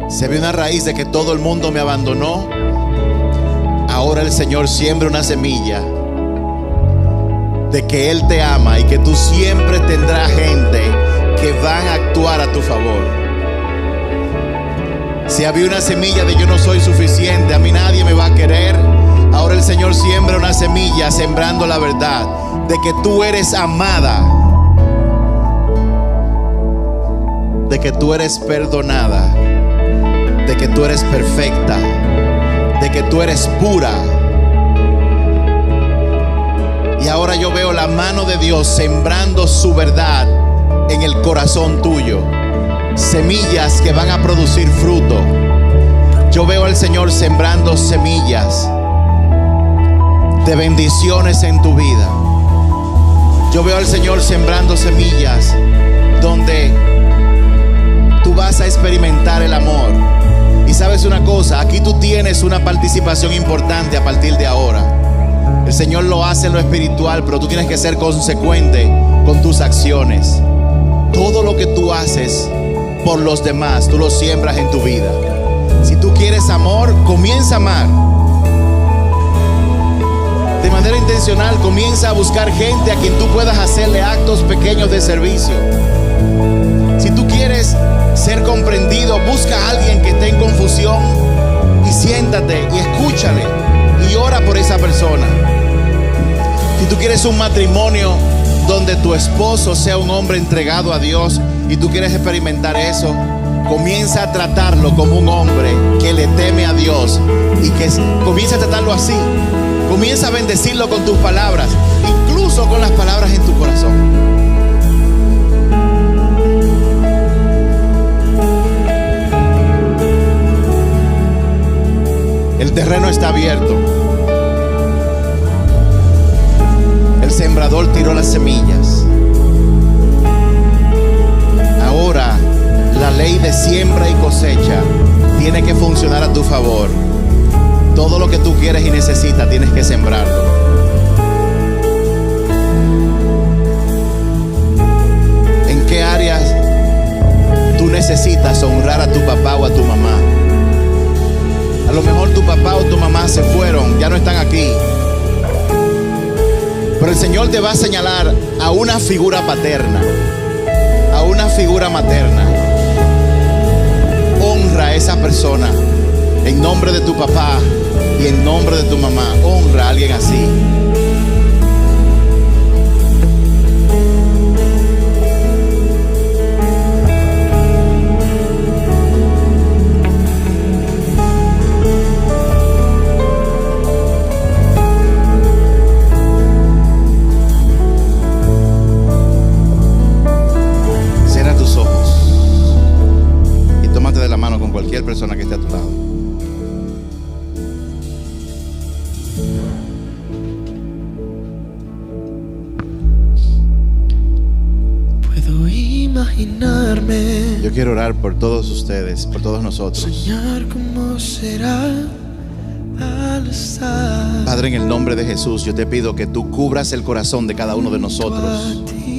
Se ve una raíz de que todo el mundo me abandonó. Ahora el Señor siembra una semilla de que Él te ama y que tú siempre tendrás gente que van a actuar a tu favor. Si había una semilla de yo no soy suficiente, a mí nadie me va a querer, ahora el Señor siembra una semilla sembrando la verdad de que tú eres amada, de que tú eres perdonada, de que tú eres perfecta, de que tú eres pura. Y ahora yo veo la mano de Dios sembrando su verdad en el corazón tuyo. Semillas que van a producir fruto. Yo veo al Señor sembrando semillas de bendiciones en tu vida. Yo veo al Señor sembrando semillas donde tú vas a experimentar el amor. Y sabes una cosa, aquí tú tienes una participación importante a partir de ahora. El Señor lo hace en lo espiritual, pero tú tienes que ser consecuente con tus acciones. Todo lo que tú haces por los demás, tú lo siembras en tu vida. Si tú quieres amor, comienza a amar. De manera intencional, comienza a buscar gente a quien tú puedas hacerle actos pequeños de servicio. Si tú quieres ser comprendido, busca a alguien que esté en confusión y siéntate y escúchale y ora por esa persona. Si tú quieres un matrimonio donde tu esposo sea un hombre entregado a Dios y tú quieres experimentar eso, comienza a tratarlo como un hombre que le teme a Dios y que comienza a tratarlo así. Comienza a bendecirlo con tus palabras, incluso con las palabras en tu corazón. El terreno está abierto. El sembrador tiró las semillas. Ahora la ley de siembra y cosecha tiene que funcionar a tu favor. Todo lo que tú quieres y necesitas tienes que sembrarlo. ¿En qué áreas tú necesitas honrar a tu papá o a tu mamá? A lo mejor tu papá o tu mamá se fueron, ya no están aquí. Pero el Señor te va a señalar a una figura paterna, a una figura materna. Honra a esa persona en nombre de tu papá y en nombre de tu mamá. Honra a alguien así. Cierra tus ojos y tómate de la mano con cualquier persona que esté a tu lado. Imaginarme, Yo quiero orar por todos ustedes, por todos nosotros. soñar cómo será al estar Padre, en el nombre de Jesús, yo te pido que tú cubras el corazón de cada uno de nosotros. junto a ti.